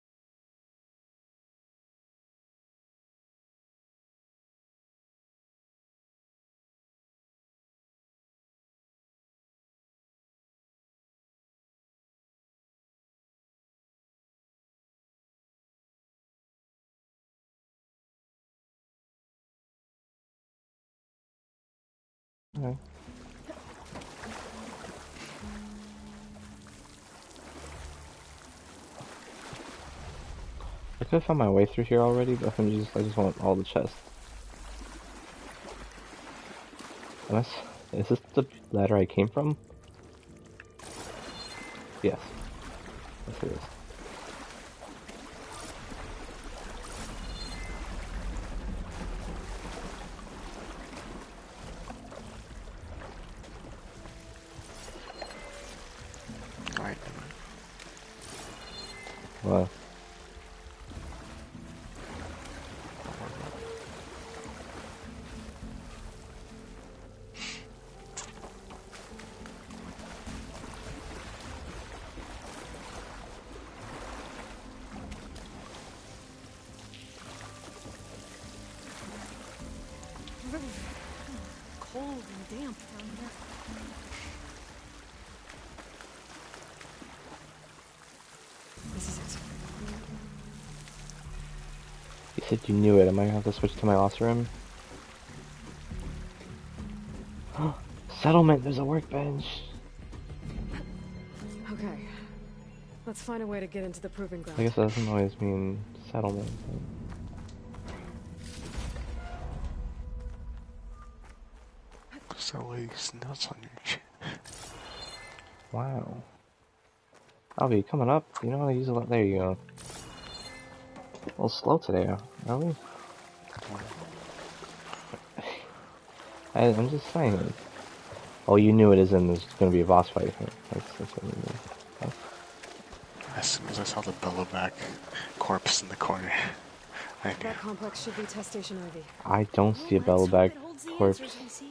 Okay. I could have found my way through here already, but I just want all the chests. Is this the ladder I came from? Yes. Yes it is. Right. Well, cold and damp down here. This is it. these said you knew it. Am I gonna have to switch to my Oseram? Settlement, there's a workbench. Okay. Let's find a way to get into the proving ground. I guess that doesn't always mean settlement. So these nuts on your chin. Wow. Albie, coming up. You know how to use a lot. There you go. A little slow today, are we? I'm just saying. Oh, you knew it as in there's gonna be a boss fight. That's what you knew. Okay. As soon as I saw the Bellowback corpse in the corner, I knew. That complex should be test station Ivy. I don't see a Bellowback corpse.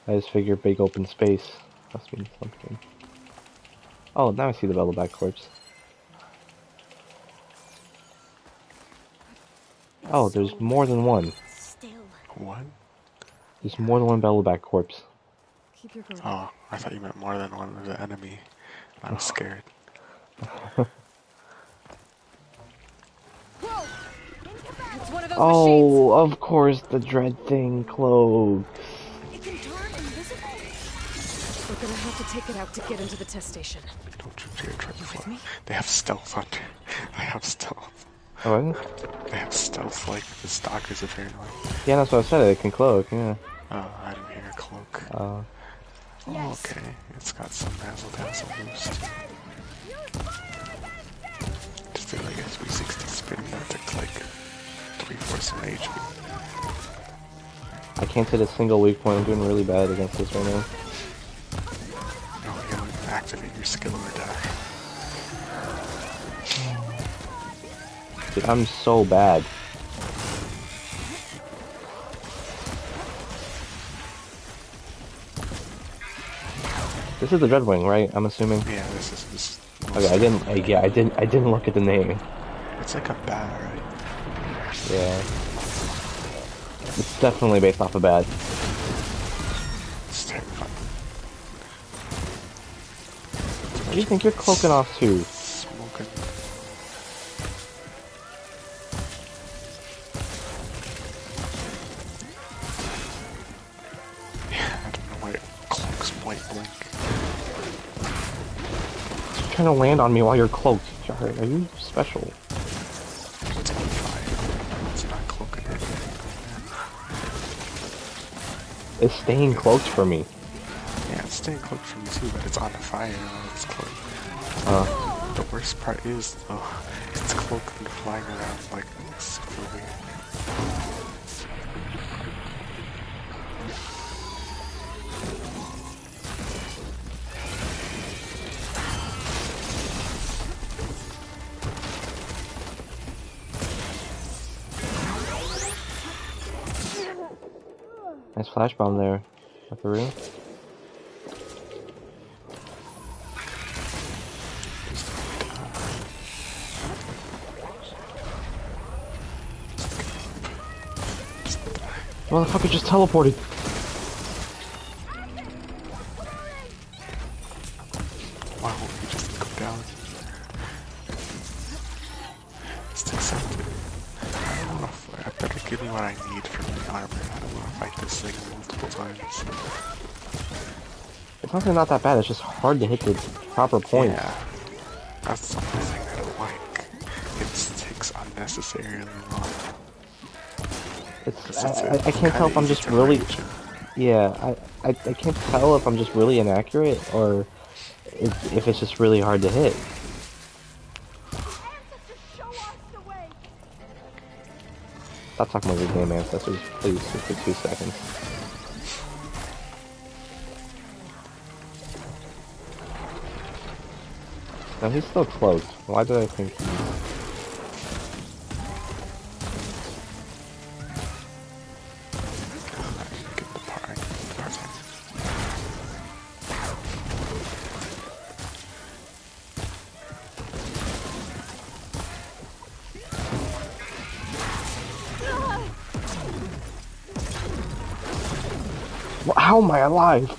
I just figured big open space must mean something. Oh, now I see the Bellowback corpse. Oh, there's more than one. What? There's more than one Bellowback corpse. Keep your guard. Oh, I thought you meant more than one of the enemy. I was scared. It's one of those Oh, of course, the dread thing cloak. It can turn invisible. We're gonna have to take it out to get into the test station. Don't you dare try to fly. They have stealth under. They have stealth. Oh, They have stealth like the stalkers apparently. yeah, that's what I said. It can cloak. Yeah. Oh, I didn't hear a cloak. Uh, Oh, okay. It's got some razzle dazzle boost. Just did like a 360 spin that took like 3/4 of my HP. I can't hit a single weak point. I'm doing really bad against this right now. No, you gotta activate your skill or die. Dude, I'm so bad. This is the Dreadwing, right? I'm assuming. Yeah, this is. Okay, I didn't look at the name. It's like a bat, right? Yeah. It's definitely based off a bat. It's terrifying. What do you think you're cloaking off to? Smoking. Yeah, I don't know why it cloaks point blank. You're trying to land on me while you're cloaked. Are you special? It's on fire. It's not cloaking or anything. It's staying cloaked for me. Yeah, it's staying cloaked from me too, but it's on fire while it's cloaked. The worst part is, though, it's cloaked and flying around like super weird. Nice flash bomb there. Buckaroo. Motherfucker just teleported. Why won't you just go down? Just accept it. I don't know if I better give me what I need from the armor. I don't want to fight this thing multiple times. It's honestly not that bad. It's just hard to hit the proper point. Yeah, that's the only thing I don't like. It takes unnecessarily long. I can't tell if I'm just really... Yeah, I can't tell if I'm just really inaccurate or if it's just really hard to hit. Stop talking about your damn ancestors, please, for 2 seconds. No, he's still close. Why did I think he... Get the part. How am I alive?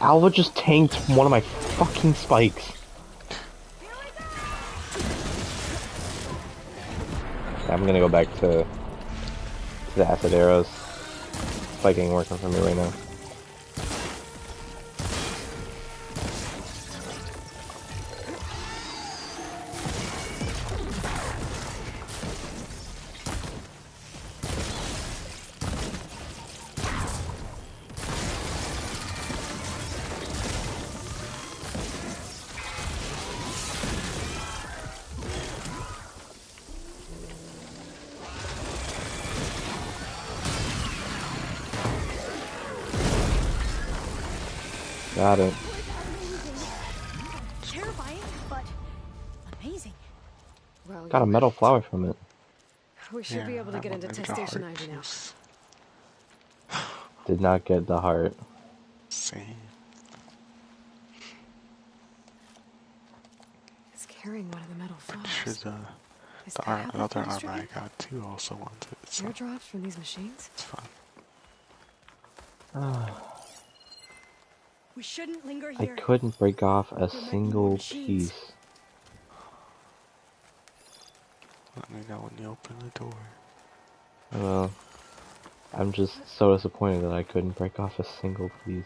Alva just tanked one of my fucking spikes. I'm gonna go back to the acid arrows. Spike ain't working for me right now. Got it. Terrifying, but amazing. Well, Got a metal flower from it. we should be able to get into Test Station Ivy now. Did not get the heart. Same. It's carrying one of the metal flowers. Sure, Is the that how other they're armor I distributed? got too also wanted it, so Airdrops from these machines? it's fun. We shouldn't linger I here. couldn't break off a There might be more single machines. piece. Let me know when you open the door. Well, I'm just so disappointed that I couldn't break off a single piece.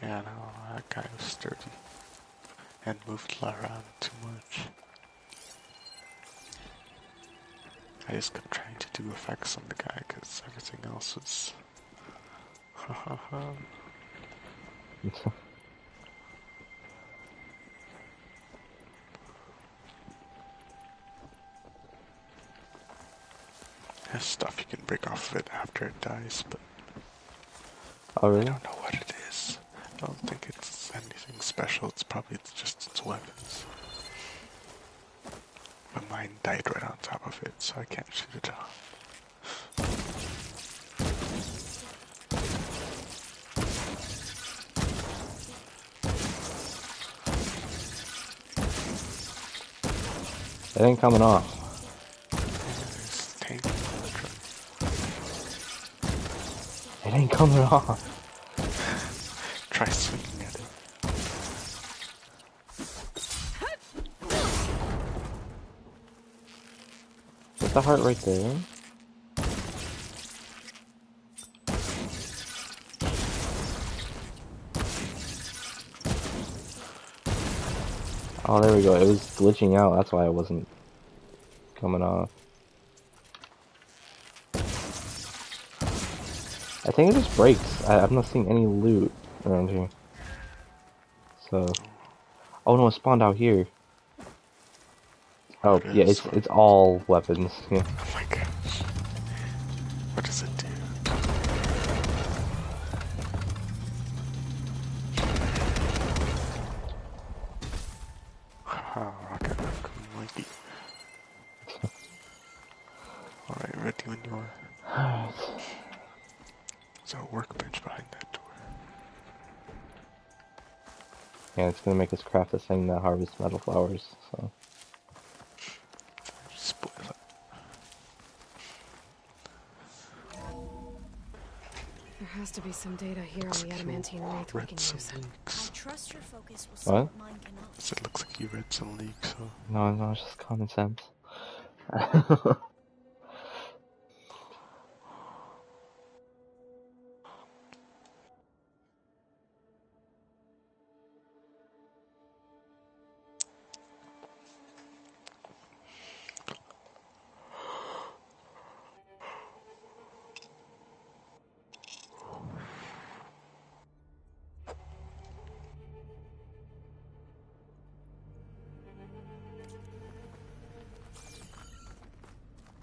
Yeah, no, that guy was sturdy. And moved around too much. I just kept trying to do effects on the guy because everything else was... There's stuff you can break off of it after it dies, but Oh I really? don't know what it is. I don't think it's anything special. It's just its weapons. But mine died right on top of it, so I can't shoot it off. It ain't coming off. There's tank electron. It ain't coming off. Try swinging at it. Is the heart right there? Oh, there we go. It was glitching out. That's why it wasn't coming off. I think it just breaks. I'm not seeing any loot around here. So, oh no, it spawned out here. Oh yeah, it's all weapons. Yeah. Oh my gosh. What does it do? Haha, rocket raccoon Mikey. Alright, ready when you are. Alright. There's a workbench behind that door. Yeah, it's gonna make us craft this thing that harvests metal flowers. So. Spoil it. There has to be some data here on the adamantine wraith we can Read some use. I leaks. trust your focus was What? something mine cannot. So it looks like you read some leaks, so... No, it's just common sense.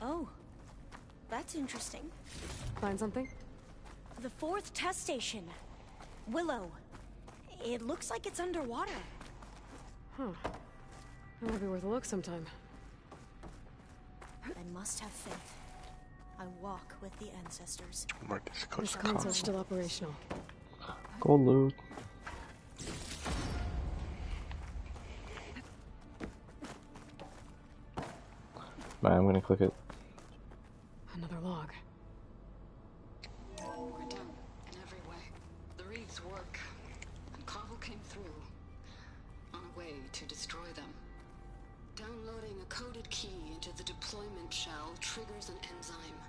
Oh, that's interesting. Find something? The 4th test station. Willow. It looks like it's underwater. Huh. That might be worth a look sometime. I must have faith. I walk with the ancestors. More difficult This to console's console. still operational. Go loot. Right, I'm gonna click it. Another log. We're done in every way. The reeds work. came through on a way to destroy them. Downloading a coded key into the deployment shell triggers an enzyme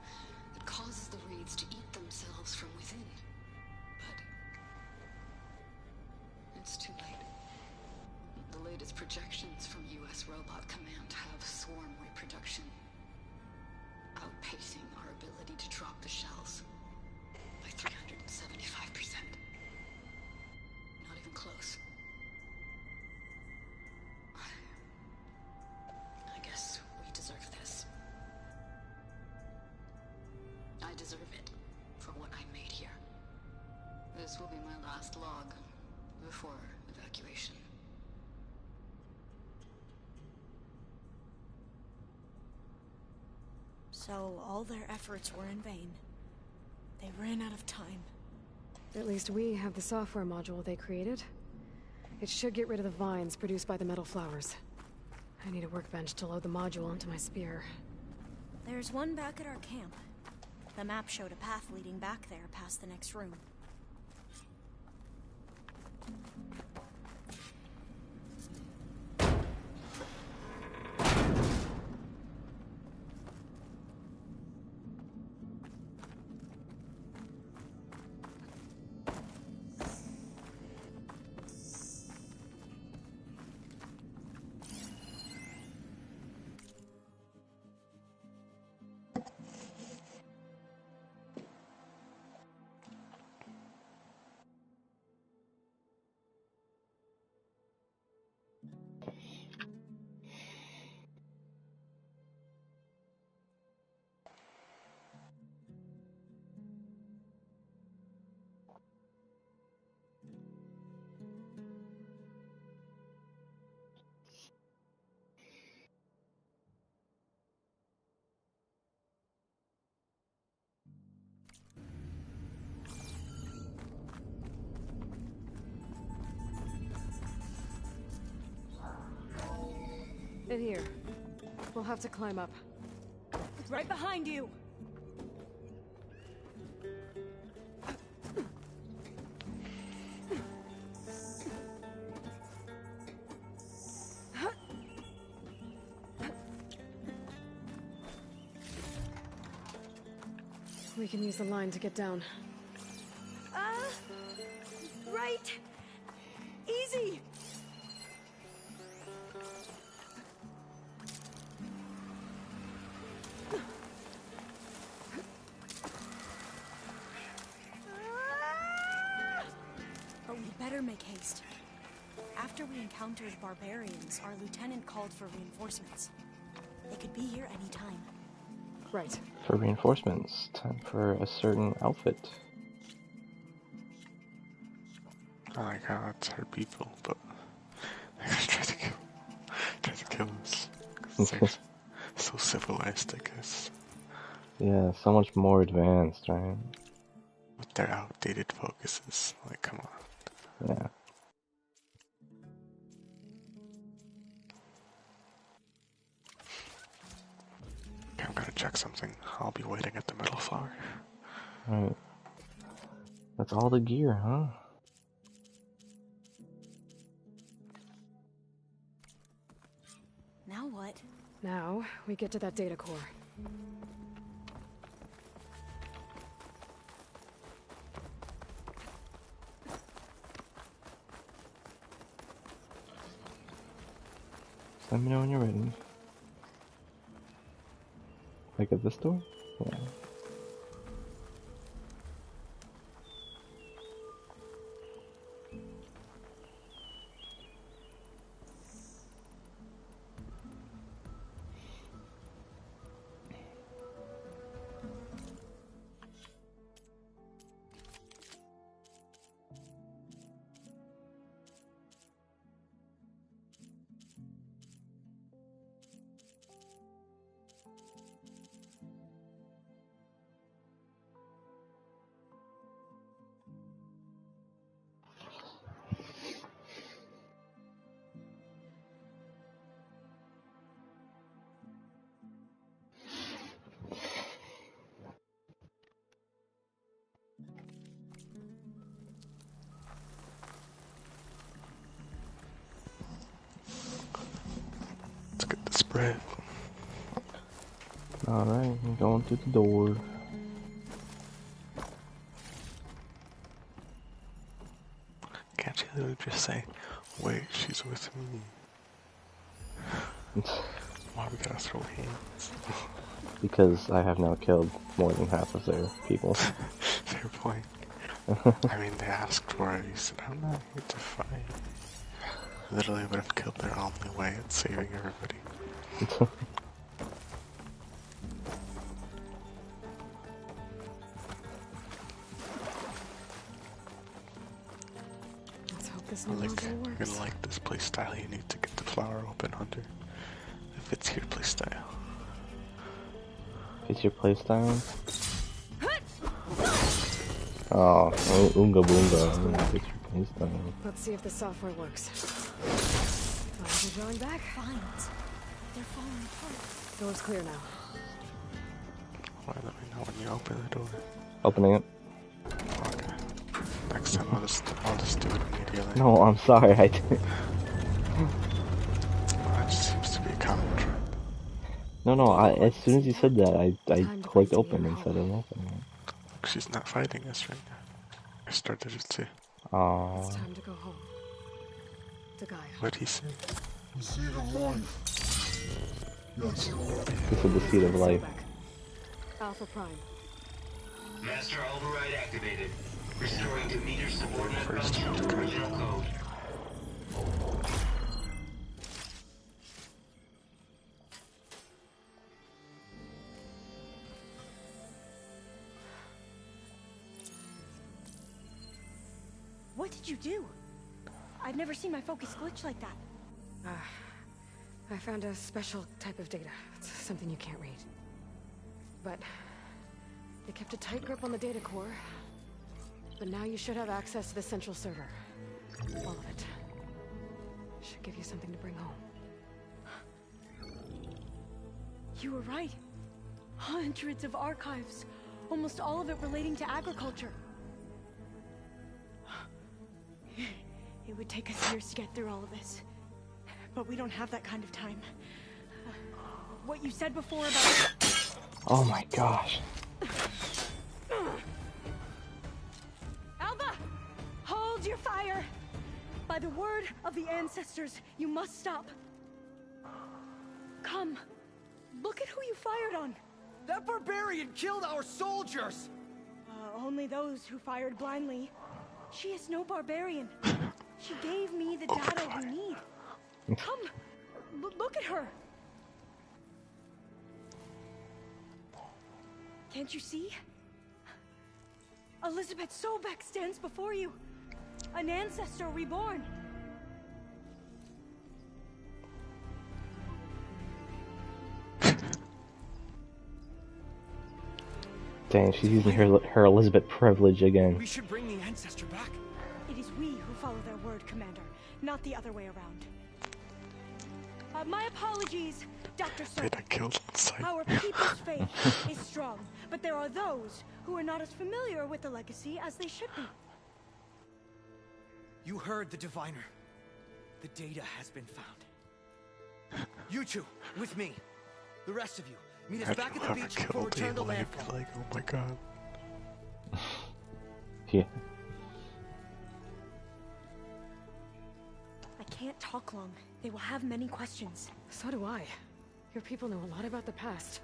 that causes the Wraiths to eat themselves from within. But it's too late. The latest projections from U.S. Robot Command have swarm reproduction, outpacing our ability to drop the shells by 375%. Not even close. I guess we deserve this. I deserve it for what I made here. This will be my last log before evacuation. So all their efforts were in vain. They ran out of time. At least we have the software module they created. It should get rid of the vines produced by the metal flowers. I need a workbench to load the module onto my spear. There's one back at our camp. The map showed a path leading back there past the next room. In here. We'll have to climb up. Right behind you! We can use the line to get down. Right! Easy! But we better make haste. After we encountered barbarians, our lieutenant called for reinforcements. They could be here any time. Right. For reinforcements, time for a certain outfit. Oh my god, it's her people, but I gotta try to kill us. 'Cause they're so civilized, I guess. Yeah, so much more advanced, right? With their outdated focuses. Like, come on. Yeah. Okay, I'm gonna check something. I'll be waiting at the metal flower. Alright. That's all the gear, huh? Now what? Now, we get to that data core. Just let me know when you're ready. Like at this door? Yeah. Spread. Alright, I'm going through the door. Can't you literally just say, wait, she's with me? Why we gotta throw hands? Because I have now killed more than half of their people. Fair point. I mean, they asked for it. He said, I'm not here to fight. Literally would have killed their only way at saving everybody. Let's hope this new Like, module you're works. gonna like this playstyle, you need to get the flower open under. If it's your playstyle. It's your playstyle? Oh, Oonga Boonga. It's your playstyle. Let's see if the software works. Vines are drawing back. Vines. They're falling apart. Door's clear now. Why, let me know when you open the door. Opening it. Okay. Next time I'll just do it immediately. No, I'm sorry, I didn't. That just seems to be a common trend. No, as soon as you said that, I clicked open instead of opening it. She's not fighting us right now. I started it too. Aww. It's time to go home. To Gaia. What'd he say? The seed of life. Yes, Lord. This is the seed of life. Alpha Prime. Master override activated. Restoring to meter subordinate First function to original code. What did you do? I've never seen my focus glitch like that. I found a special type of data. It's something you can't read. But they kept a tight grip on the data core. But now you should have access to the central server. All of it. Should give you something to bring home. You were right. Hundreds of archives. Almost all of it relating to agriculture. It would take us years to get through all of this. But we don't have that kind of time. What you said before about... Oh my gosh. Alba! Hold your fire! By the word of the ancestors, you must stop. Come. Look at who you fired on. That barbarian killed our soldiers! Only those who fired blindly. She is no barbarian. She gave me the data we need. Come, look at her. Can't you see? Elizabeth Sobek stands before you. An ancestor reborn. Dang, she's using her Elizabeth privilege again. We should bring the ancestor back. It is we who follow their word, Commander, not the other way around. My apologies, Dr. Wait, I Sobek. killed on sight. Our people's faith is strong, but there are those who are not as familiar with the legacy as they should be. You heard the diviner. The data has been found. You two, with me. The rest of you, meet us Have back you at the ever beach before killed return to Aloy and landfall. be like, oh my god. Yeah. I can't talk long. They will have many questions. So do I. Your people know a lot about the past.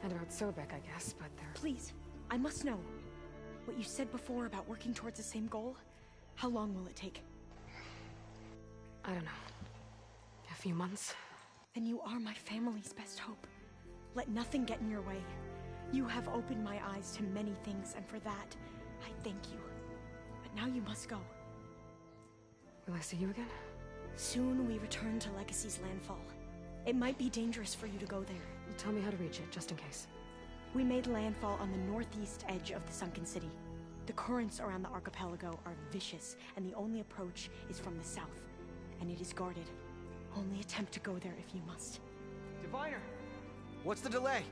And about Sobek, I guess, but they're... Please, I must know. What you said before about working towards the same goal, how long will it take? I don't know. A few months? Then you are my family's best hope. Let nothing get in your way. You have opened my eyes to many things, and for that, I thank you. But now you must go. Will I see you again? Soon we return to Legacy's landfall. It might be dangerous for you to go there. Tell me how to reach it, just in case. We made landfall on the northeast edge of the sunken city. The currents around the archipelago are vicious, and the only approach is from the south. And it is guarded. Only attempt to go there if you must. Diviner, what's the delay?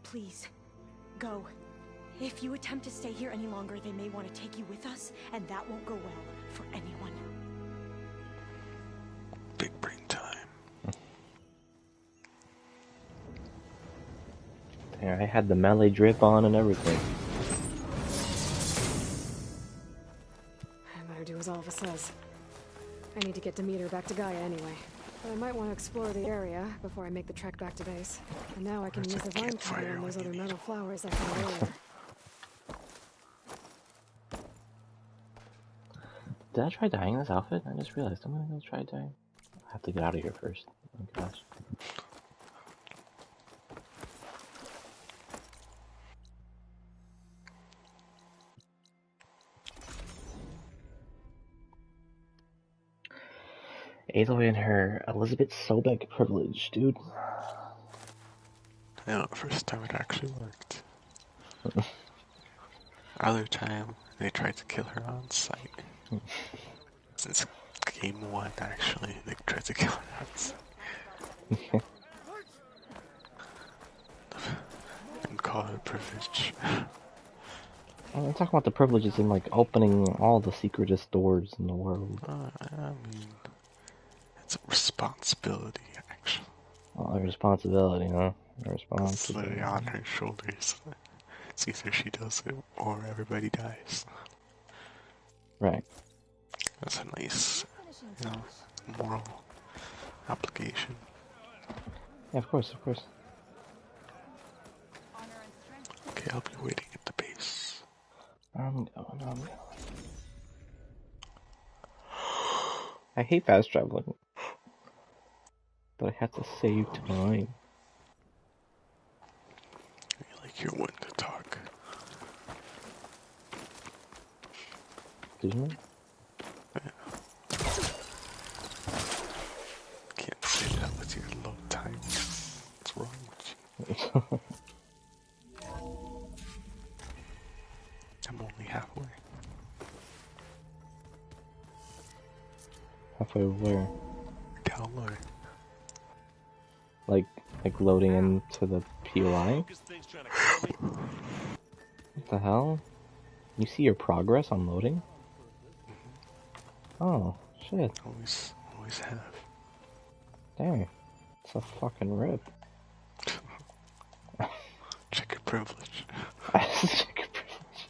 Please, go. If you attempt to stay here any longer, they may want to take you with us, and that won't go well for anyone. Big brain time. Yeah, I had the melee drip on and everything. I better do as Alva says. I need to get Demeter back to Gaia anyway. But I might want to explore the area before I make the trek back to base. And now I can use the vine cutter on those other metal flowers I found earlier. Did I try dyeing this outfit? I just realized I'm gonna go try dyeing. I have to get out of here first. Oh gosh. Aloy and her Elizabeth Sobek privilege, dude. Yeah, first time it actually worked. Other time, they tried to kill her on sight. Since game 1, actually, they tried to kill her on sight. And call it privilege. I'm talking about the privileges in like opening all the secretest doors in the world. I mean, it's a responsibility, actually. Oh, a responsibility, huh? A It's responsibility. literally on her shoulders. It's either she does it or everybody dies. Right. That's a nice, moral application. Yeah, of course, of course. Okay, I'll be waiting at the base. I'm going. I hate fast traveling. But I have to save time. You're one to talk. Did you know? Can't say that with your low time. What's wrong with you? I'm only halfway. Halfway where? Download. Like loading into the POI? What the hell? You see your progress on loading? Oh, shit. Always have. Dang. It's a fucking rip. Check your privilege. Check your privilege.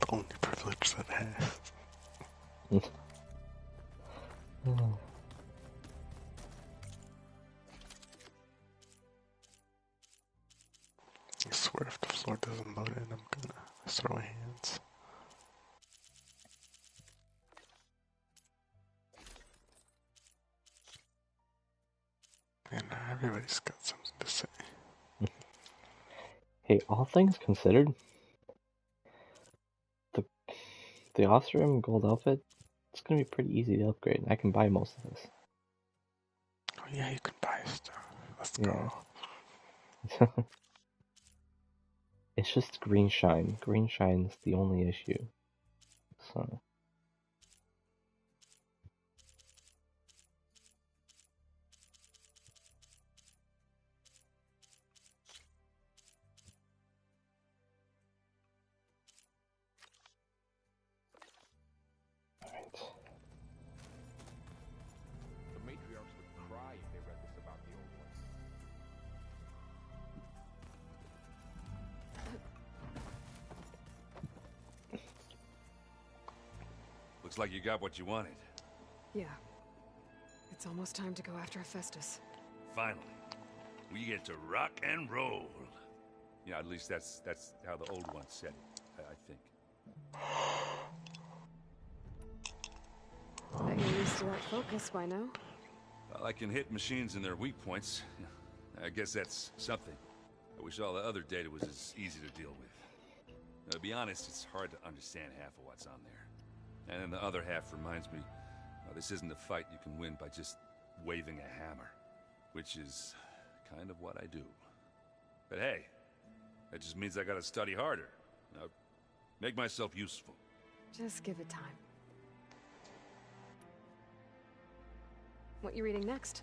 The only privilege that I have. I swear if the floor doesn't load in, I'm gonna throw hands. And everybody's got something to say. Hey, all things considered, the Ostrom gold outfit, it's gonna be pretty easy to upgrade. I can buy most of this. Oh yeah, you can buy stuff. Let's go. It's just green shine. Green shine's the only issue. So. Alright. The matriarchs would cry if they read this about the old ones. Looks like you got what you wanted. Yeah. It's almost time to go after Hephaestus. Finally. We get to rock and roll. Yeah, at least that's how the old ones said it, I think. Bet you're used to that focus by now. Well, I can hit machines in their weak points. I guess that's something. I wish all the other data was as easy to deal with. Now, to be honest, it's hard to understand half of what's on there. And then the other half reminds me, this isn't a fight you can win by just waving a hammer. Which is kind of what I do. But hey, that just means I gotta study harder. Make myself useful. Just give it time. What you reading next?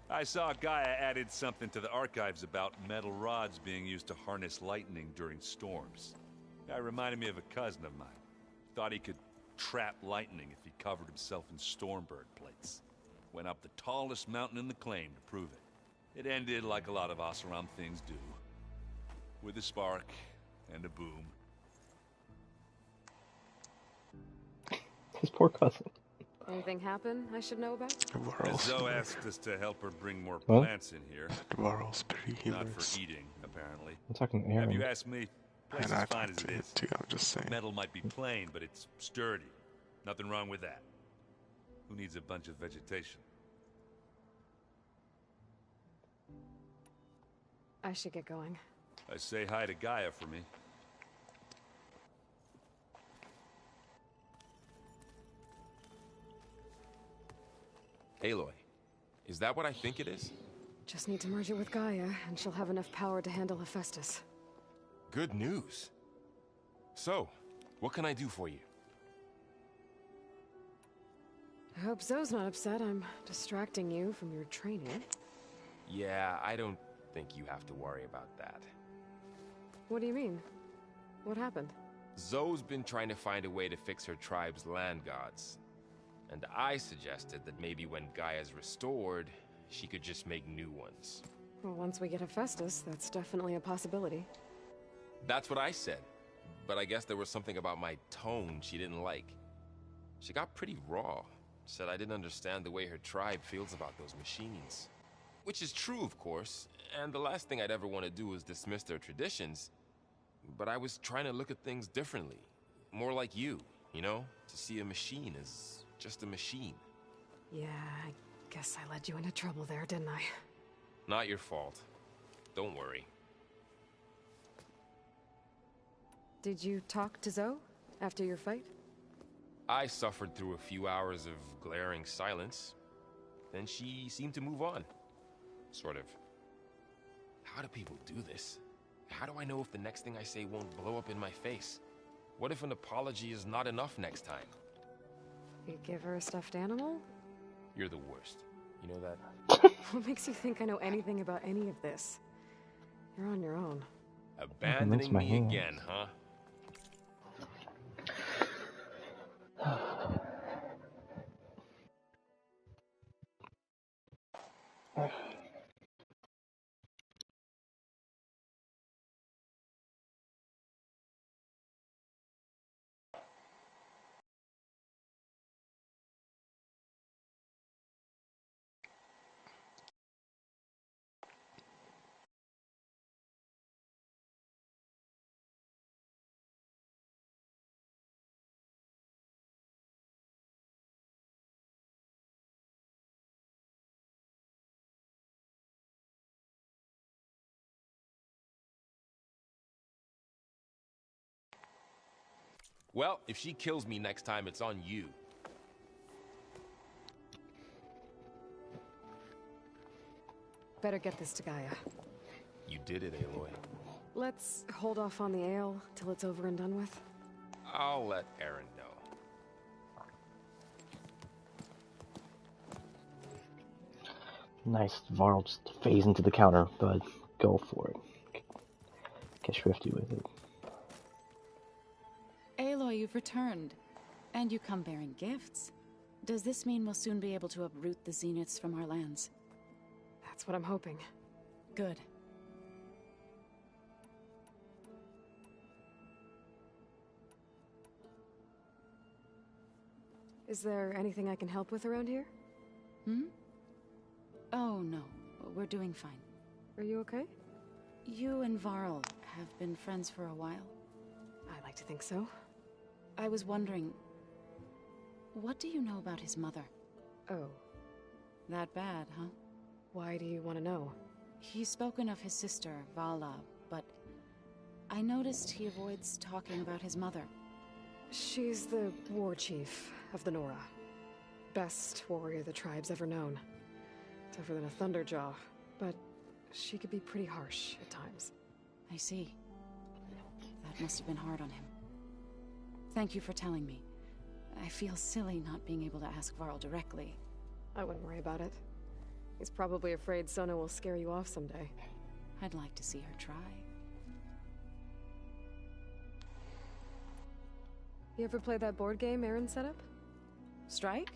I saw Gaia added something to the archives about metal rods being used to harness lightning during storms. That reminded me of a cousin of mine. Thought he could trap lightning if he covered himself in Stormbird plates. Went up the tallest mountain in the claim to prove it. It ended like a lot of Oseram things do. With a spark and a boom. His poor cousin. Anything happen I should know about? Zoe asked us to help her bring more What? plants in here. Not for eating, apparently. I'm talking Aaron. Have you asked me? Place And is I fine talked as it to is. too, I'm just saying. Metal might be plain, but it's sturdy. Nothing wrong with that. Who needs a bunch of vegetation? I should get going. I say hi to Gaia for me. Aloy, is that what I think it is? Just need to merge it with Gaia, and she'll have enough power to handle Hephaestus. Good news. So, what can I do for you? I hope Zoe's not upset I'm distracting you from your training. Yeah, I don't think you have to worry about that. What do you mean? What happened? Zoe's been trying to find a way to fix her tribe's land gods. And I suggested that maybe when Gaia's restored, she could just make new ones. Well, once we get Hephaestus, that's definitely a possibility. That's what I said. But I guess there was something about my tone she didn't like. She got pretty raw. Said I didn't understand the way her tribe feels about those machines. Which is true, of course, and the last thing I'd ever want to do is dismiss their traditions. But I was trying to look at things differently. More like you know? To see a machine as just a machine. Yeah, I guess I led you into trouble there, didn't I? Not your fault. Don't worry. Did you talk to Zoe after your fight? I suffered through a few hours of glaring silence. Then she seemed to move on. Sort of. How do people do this? How do I know if the next thing I say won't blow up in my face? What if an apology is not enough next time? You give her a stuffed animal? You're the worst. You know that? What makes you think I know anything about any of this? You're on your own. Abandoning me again, huh? Well, if she kills me next time, it's on you. Better get this to Gaia. You did it, Aloy. Let's hold off on the ale till it's over and done with. I'll let Aaron know. Nice. Varl just phase into the counter, but go for it. Get shrifty with it. Aloy, you've returned. And you come bearing gifts. Does this mean we'll soon be able to uproot the Zeniths from our lands? That's what I'm hoping. Good. Is there anything I can help with around here? Oh, no. We're doing fine. Are you okay? You and Varl have been friends for a while. I like to think so. I was wondering, what do you know about his mother? Oh. That bad, huh? Why do you want to know? He's spoken of his sister, Vala, but I noticed he avoids talking about his mother. She's the war chief of the Nora. Best warrior the tribe's ever known. Tougher than a Thunderjaw, but she could be pretty harsh at times. I see. That must have been hard on him. Thank you for telling me. I feel silly not being able to ask Varl directly. I wouldn't worry about it. He's probably afraid Sona will scare you off someday. I'd like to see her try. You ever play that board game Aaron set up? Strike?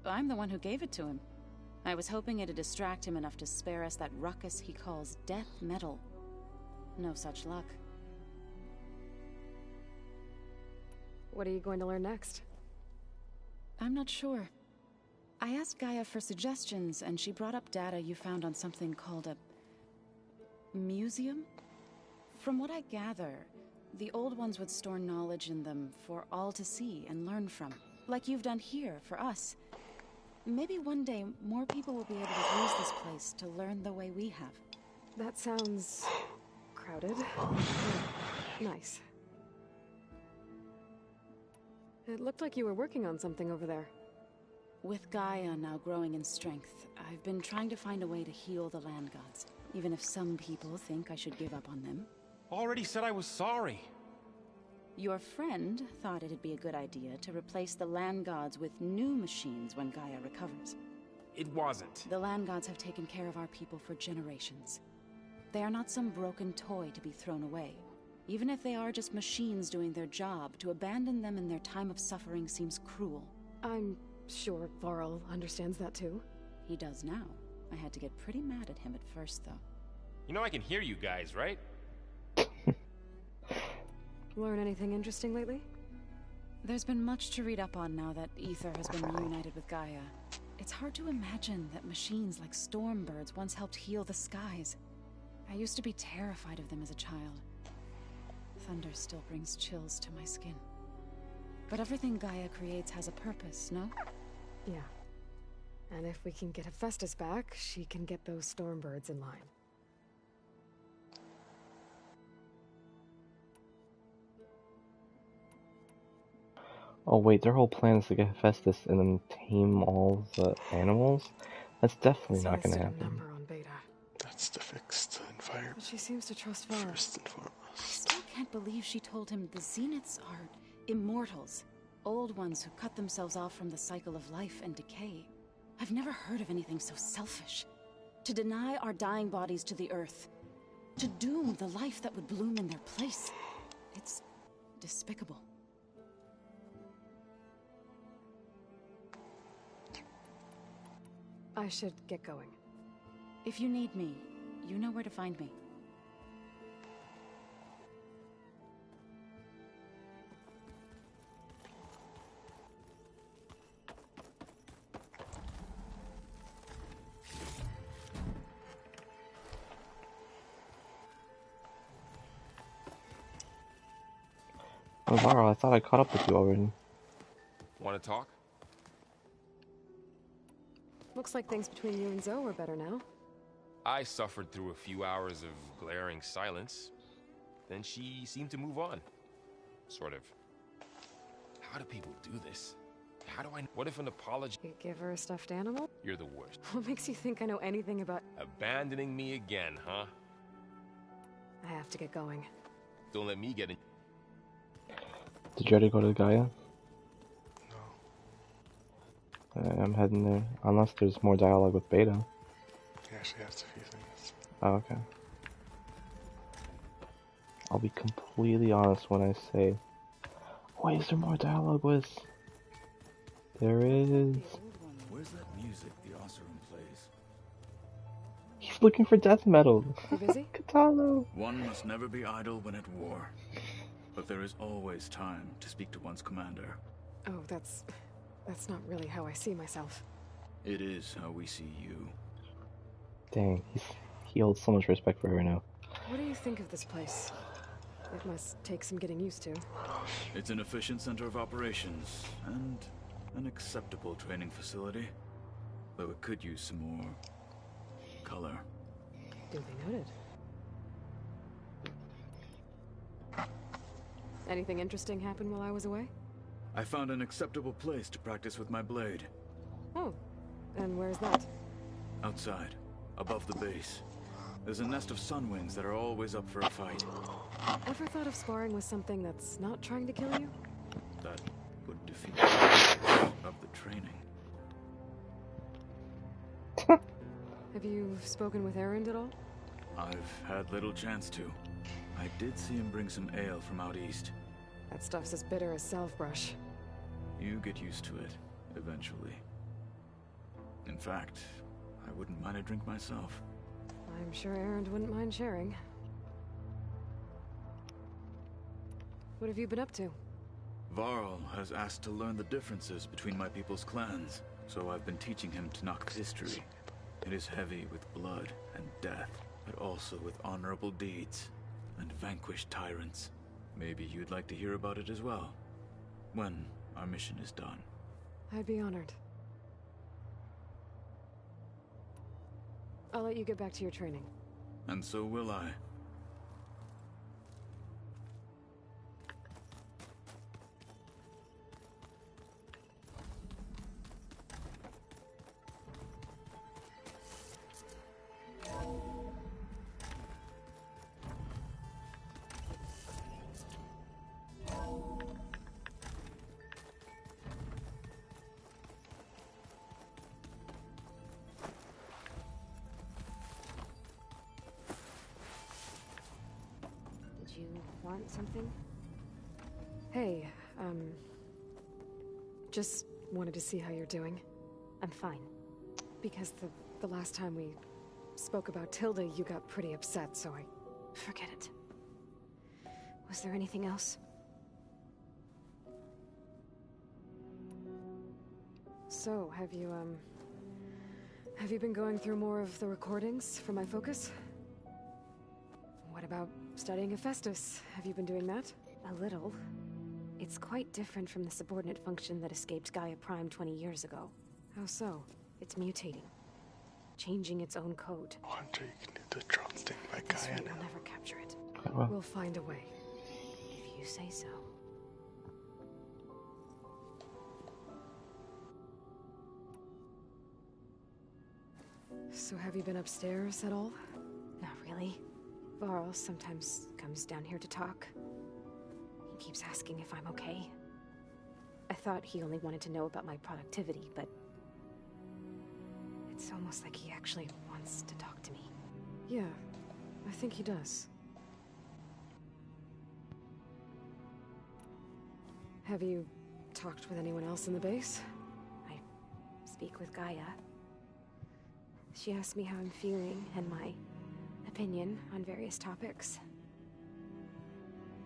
I'm the one who gave it to him. I was hoping it'd distract him enough to spare us that ruckus he calls death metal. No such luck. What are you going to learn next? I'm not sure. I asked Gaia for suggestions, and she brought up data you found on something called a museum? From what I gather, the old ones would store knowledge in them for all to see and learn from, like you've done here for us. Maybe one day more people will be able to use this place to learn the way we have. That sounds crowded. Nice. It looked like you were working on something over there. With Gaia now growing in strength, I've been trying to find a way to heal the land gods, even if some people think I should give up on them. Already said I was sorry. Your friend thought it'd be a good idea to replace the land gods with new machines when Gaia recovers. It wasn't. The land gods have taken care of our people for generations. They are not some broken toy to be thrown away. Even if they are just machines doing their job, to abandon them in their time of suffering seems cruel. I'm sure Varl understands that too. He does now. I had to get pretty mad at him at first, though. You know I can hear you guys, right? Learn anything interesting lately? There's been much to read up on now that Aether has been reunited with Gaia. It's hard to imagine that machines like Stormbirds once helped heal the skies. I used to be terrified of them as a child. Thunder still brings chills to my skin. But everything Gaia creates has a purpose, no? Yeah. And if we can get Hephaestus back, she can get those Stormbirds in line. Oh wait, their whole plan is to get Hephaestus and then tame all the animals? That's definitely not gonna happen. Number on Beta. That's the fixed environment. But she seems to trust Varl. First and foremost. I still can't believe she told him the Zeniths are immortals. Old ones who cut themselves off from the cycle of life and decay. I've never heard of anything so selfish. To deny our dying bodies to the earth. To doom the life that would bloom in their place. It's despicable. I should get going. If you need me, you know where to find me. Oh, Varl, I thought I caught up with you already. Want to talk? Looks like things between you and Zoe are better now. I suffered through a few hours of glaring silence. Then she seemed to move on. Sort of. How do people do this? How do I... What if an apology... You give her a stuffed animal? You're the worst. What makes you think I know anything about... Abandoning me again, huh? I have to get going. Don't let me get in... Did you already go to Gaia? No. I'm heading there. Unless there's more dialogue with Beta. Yeah, she has a few things. Oh, okay. I'll be completely honest when I say... Wait, is there more dialogue with... There is... Where's that music the Oseram plays? He's looking for death metal. You busy? Katalo. One must never be idle when at war. But there is always time to speak to one's commander. Oh, that's not really how I see myself. It is how we see you. Dang, he holds so much respect for her now. What do you think of this place? It must take some getting used to. It's an efficient center of operations, and an acceptable training facility. Though it could use some more... color. Duly noted. Anything interesting happen while I was away? I found an acceptable place to practice with my blade. Oh, and where's that? Outside, above the base. There's a nest of sunwings that are always up for a fight. Ever thought of sparring with something that's not trying to kill you? That would defeat the purpose of the training. Have you spoken with Erend at all? I've had little chance to. I did see him bring some ale from out east. That stuff's as bitter as salve-brush. You get used to it, eventually. In fact, I wouldn't mind a drink myself. I'm sure Erend wouldn't mind sharing. What have you been up to? Varl has asked to learn the differences between my people's clans, so I've been teaching him Tenakth's history. It is heavy with blood and death, but also with honorable deeds and vanquished tyrants. Maybe you'd like to hear about it as well, when our mission is done. I'd be honored. I'll let you get back to your training. And so will I. Want something? Hey, just wanted to see how you're doing. I'm fine. Because the last time we spoke about Tilda, you got pretty upset, so I... Forget it. Was there anything else? So, have you been going through more of the recordings for my focus? What about studying Hephaestus? Have you been doing that? A little. It's quite different from the subordinate function that escaped Gaia Prime 20 years ago. How so? It's mutating. Changing its own code. I wonder you can do the drone thing by Gaia now. We'll never capture it. We'll find a way. If you say so. So have you been upstairs at all? Not really. Varl sometimes comes down here to talk. He keeps asking if I'm okay. I thought he only wanted to know about my productivity, but... it's almost like he actually wants to talk to me. Yeah, I think he does. Have you talked with anyone else in the base? I speak with Gaia. She asked me how I'm feeling and my opinion on various topics.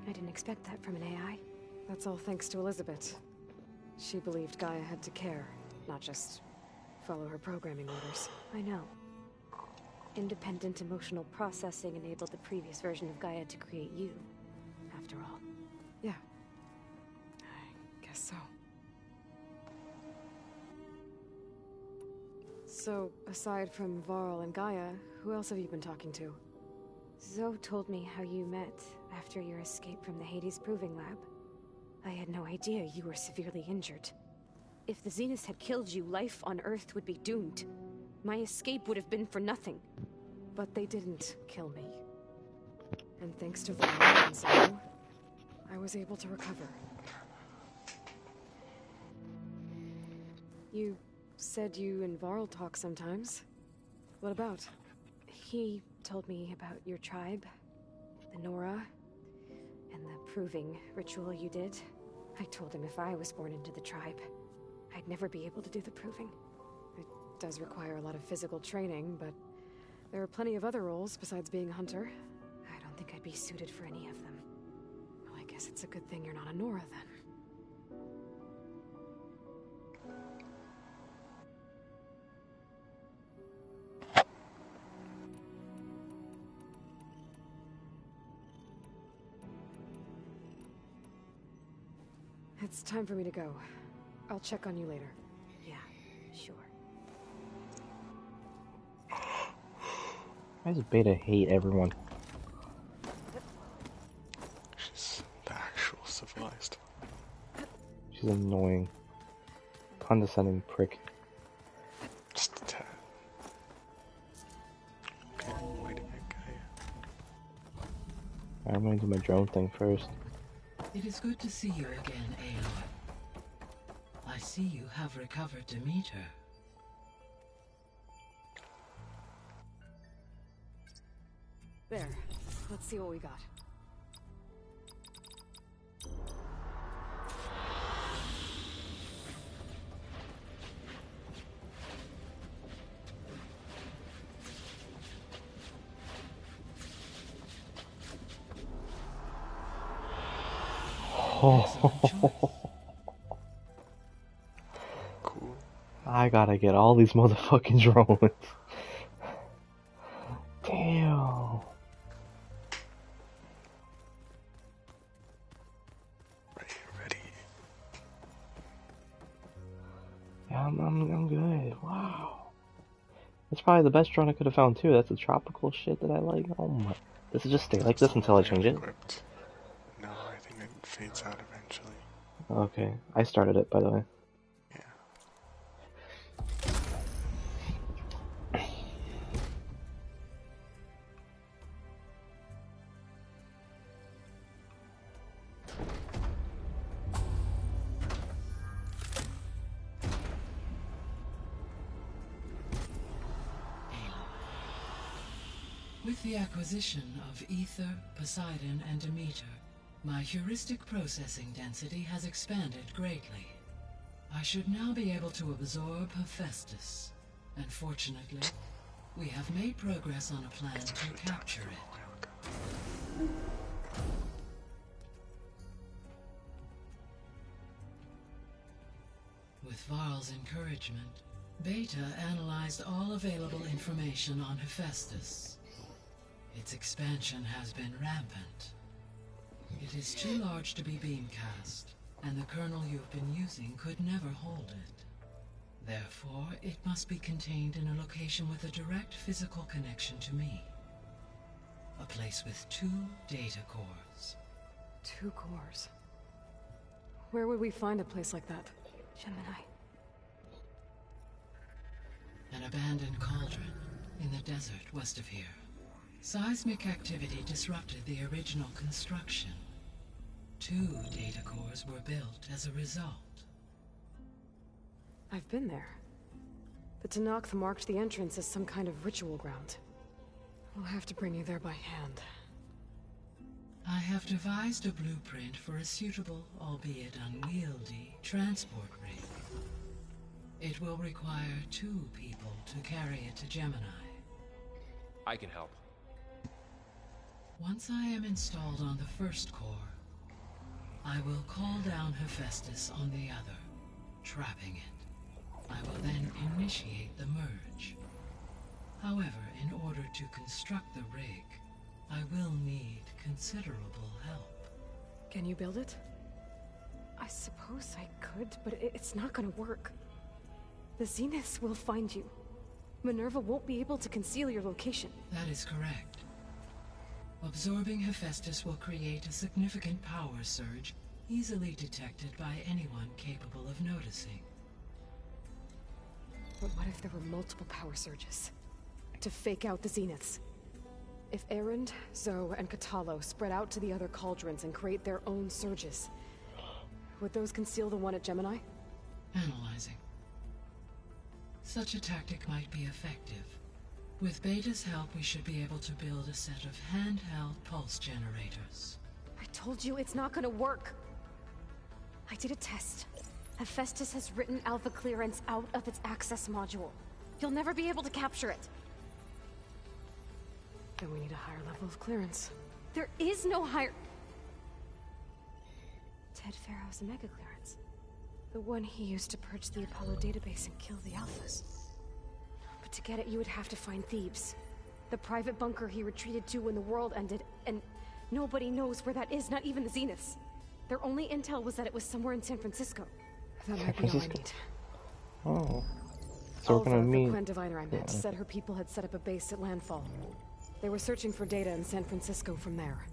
I didn't expect that from an AI. That's all thanks to Elizabeth. She believed Gaia had to care, not just follow her programming orders. I know. Independent emotional processing enabled the previous version of Gaia to create you, after all. Yeah. I guess so. So, aside from Varl and Gaia, who else have you been talking to? Zoe told me how you met after your escape from the Hades Proving Lab. I had no idea you were severely injured. If the Zeniths had killed you, life on Earth would be doomed. My escape would have been for nothing. But they didn't kill me. And thanks to Varl and Zoe, I was able to recover. You said you and Varl talk sometimes. What about? He told me about your tribe, the Nora, and the proving ritual you did. I told him if I was born into the tribe, I'd never be able to do the proving. It does require a lot of physical training, but there are plenty of other roles besides being a hunter. I don't think I'd be suited for any of them. Well, I guess it's a good thing you're not a Nora, then. It's time for me to go. I'll check on you later. Yeah, sure. Why does Beta hate everyone? She's the actual civilized. She's annoying. Condescending prick. Just a tad. Okay, I'm waiting at Gaia. I'm gonna do my drone thing first. It is good to see you again, Aloy. I see you have recovered Demeter. There. Let's see what we got. Oh. Cool. I gotta get all these motherfucking drones. Damn. Ready. Yeah, I'm good. Wow. That's probably the best drone I could have found too. That's the tropical shit that I like. Oh my. Does it just stay like this until I change it? No, I think it fades out eventually. Okay. I started it, by the way. With the acquisition of Ether, Poseidon, and Demeter, my heuristic processing density has expanded greatly. I should now be able to absorb Hephaestus, and fortunately, we have made progress on a plan to capture it. With Varl's encouragement, Beta analyzed all available information on Hephaestus. Its expansion has been rampant. It is too large to be beamcast, and the kernel you've been using could never hold it. Therefore, it must be contained in a location with a direct physical connection to me. A place with 2 data cores. 2 cores? Where would we find a place like that? Gemini. An abandoned cauldron in the desert west of here. Seismic activity disrupted the original construction. 2 data cores were built as a result. I've been there. The Tenakth marked the entrance as some kind of ritual ground. We'll have to bring you there by hand. I have devised a blueprint for a suitable, albeit unwieldy, transport rig. It will require 2 people to carry it to Gemini. I can help. Once I am installed on the first core, I will call down Hephaestus on the other, trapping it. I will then initiate the merge. However, in order to construct the rig, I will need considerable help. Can you build it? I suppose I could, but it's not gonna work. The Zeniths will find you. Minerva won't be able to conceal your location. That is correct. Absorbing Hephaestus will create a significant power surge, easily detected by anyone capable of noticing. But what if there were multiple power surges? To fake out the Zeniths? If Erend, Zoe, and Katalo spread out to the other cauldrons and create their own surges, would those conceal the one at Gemini? Analyzing. Such a tactic might be effective. With Beta's help, we should be able to build a set of handheld pulse generators. I told you it's not gonna work. I did a test. Hephaestus has written Alpha clearance out of its access module. You'll never be able to capture it. Then we need a higher level of clearance. There is no higher... Ted Pharaoh's mega clearance. The one he used to purge the Apollo database and kill the Alphas. But to get it, you would have to find Thebes. The private bunker he retreated to when the world ended, and nobody knows where that is, not even the Zeniths. Their only intel was that it was somewhere in San Francisco. That might be all I need. Oh. So we're gonna meet... the clan diviner I met, said her people had set up a base at Landfall. They were searching for data in San Francisco from there.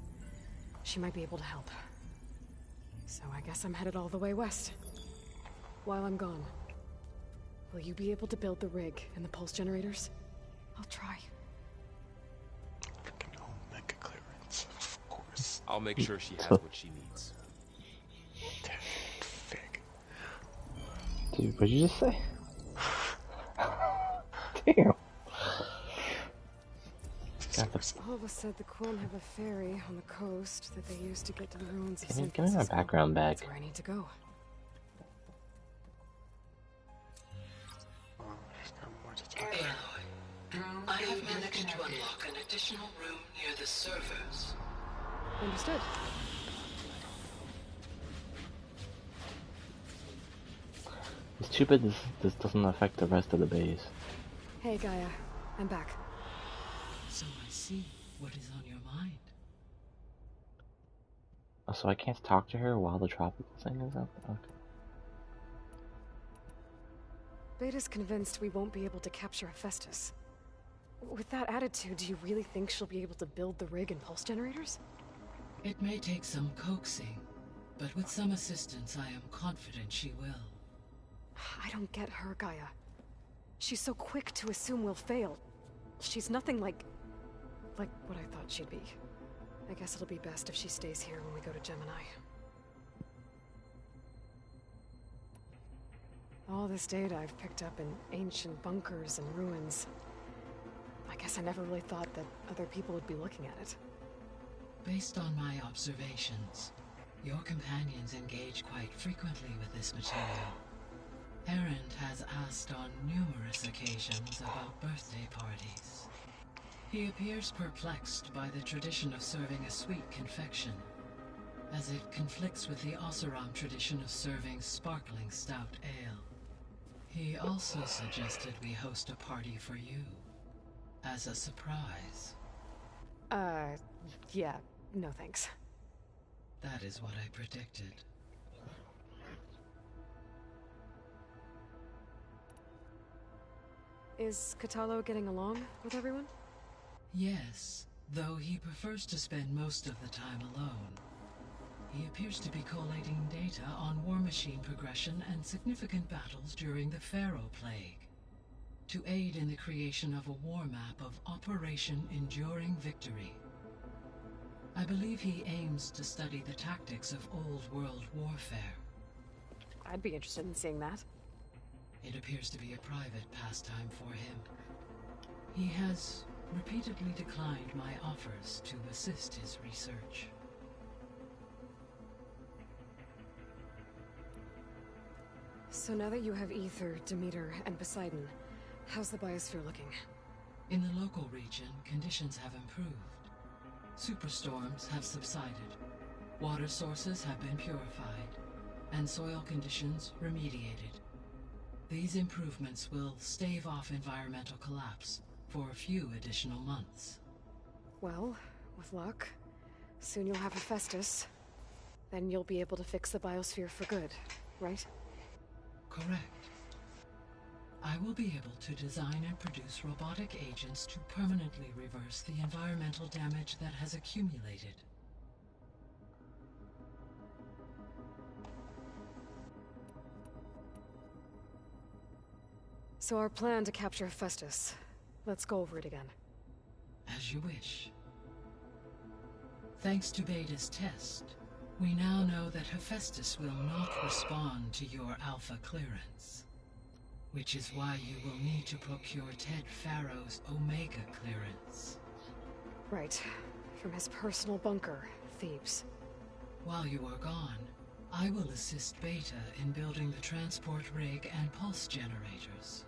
She might be able to help. So I guess I'm headed all the way west. While I'm gone, will you be able to build the rig and the pulse generators? I'll try. Freaking home mega clearance, of course. I'll make sure she has what she needs. Fig. Dude, what'd you just say? Damn. Alva said the Quon have a ferry on the coast that they used to get to the ruins of Give San me my Francisco. background back. That's where I need to go. I have managed to unlock an additional room near the servers. Understood. too bad this doesn't affect the rest of the base. Hey, Gaia. I'm back. So I see what is on your mind. Oh, so I can't talk to her while the tropical thing is up? Okay. Beta's convinced we won't be able to capture Hephaestus. With that attitude, do you really think she'll be able to build the rig and pulse generators? It may take some coaxing, but with some assistance, I am confident she will. I don't get her, Gaia. She's so quick to assume we'll fail. She's nothing like what I thought she'd be. I guess it'll be best if she stays here when we go to Gemini. All this data I've picked up in ancient bunkers and ruins. I guess I never really thought that other people would be looking at it. Based on my observations, your companions engage quite frequently with this material. Erend has asked on numerous occasions about birthday parties. He appears perplexed by the tradition of serving a sweet confection, as it conflicts with the Oseram tradition of serving sparkling stout ale. He also suggested we host a party for you, as a surprise. Yeah, no thanks. That is what I predicted. Is Kotallo getting along with everyone? Yes, though he prefers to spend most of the time alone. He appears to be collating data on war machine progression and significant battles during the Pharaoh Plague, to aid in the creation of a war map of Operation Enduring Victory. I believe he aims to study the tactics of old world warfare. I'd be interested in seeing that. It appears to be a private pastime for him. He has repeatedly declined my offers to assist his research. So now that you have Aether, Demeter, and Poseidon, how's the biosphere looking? In the local region, conditions have improved. Superstorms have subsided, water sources have been purified, and soil conditions remediated. These improvements will stave off environmental collapse for a few additional months. Well, with luck, soon you'll have Hephaestus. Then you'll be able to fix the biosphere for good, right? Correct. I will be able to design and produce robotic agents to permanently reverse the environmental damage that has accumulated. So our plan to capture Hephaestus. Let's go over it again. As you wish. Thanks to Beta's test, we now know that Hephaestus will not respond to your Alpha clearance. Which is why you will need to procure Ted Pharaoh's Omega clearance. Right. From his personal bunker, Thebes. While you are gone, I will assist Beta in building the transport rig and pulse generators.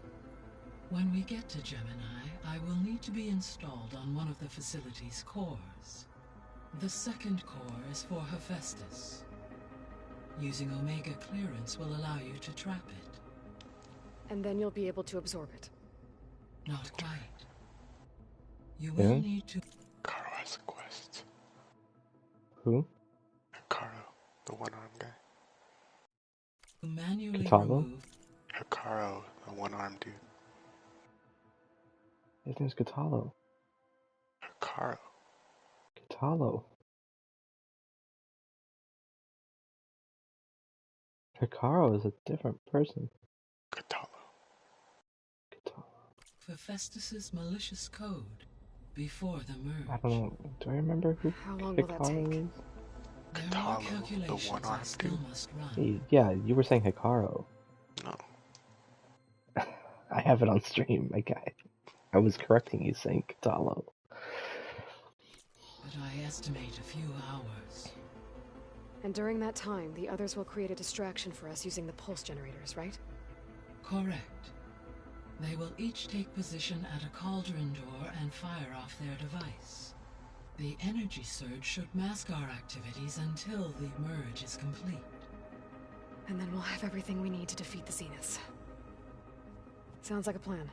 When we get to Gemini, I will need to be installed on one of the facility's cores. The second core is for Hephaestus. Using Omega clearance will allow you to trap it. And then you'll be able to absorb it. Not quite. You will need to... Hikaru has a quest. Who? Hikaru, the one-armed guy. Manually Kotallo? remove... Hikaru, the one-armed dude. His name's Kotallo. Hikaru. Kotallo. Hikaru is a different person. Kotallo. Hephaestus's malicious code before the merge. I don't know. Do I remember who How long will that take? Hikaru is? There are Kotallo, calculations the one-armed I still dude. must run. Hey, yeah, you were saying Hikaru. No. I have it on stream, my guy. I was correcting you saying Kotallo. But I estimate a few hours. And during that time, the others will create a distraction for us using the pulse generators, right? Correct. They will each take position at a cauldron door and fire off their device. The energy surge should mask our activities until the merge is complete. And then we'll have everything we need to defeat the Zeniths. Sounds like a plan.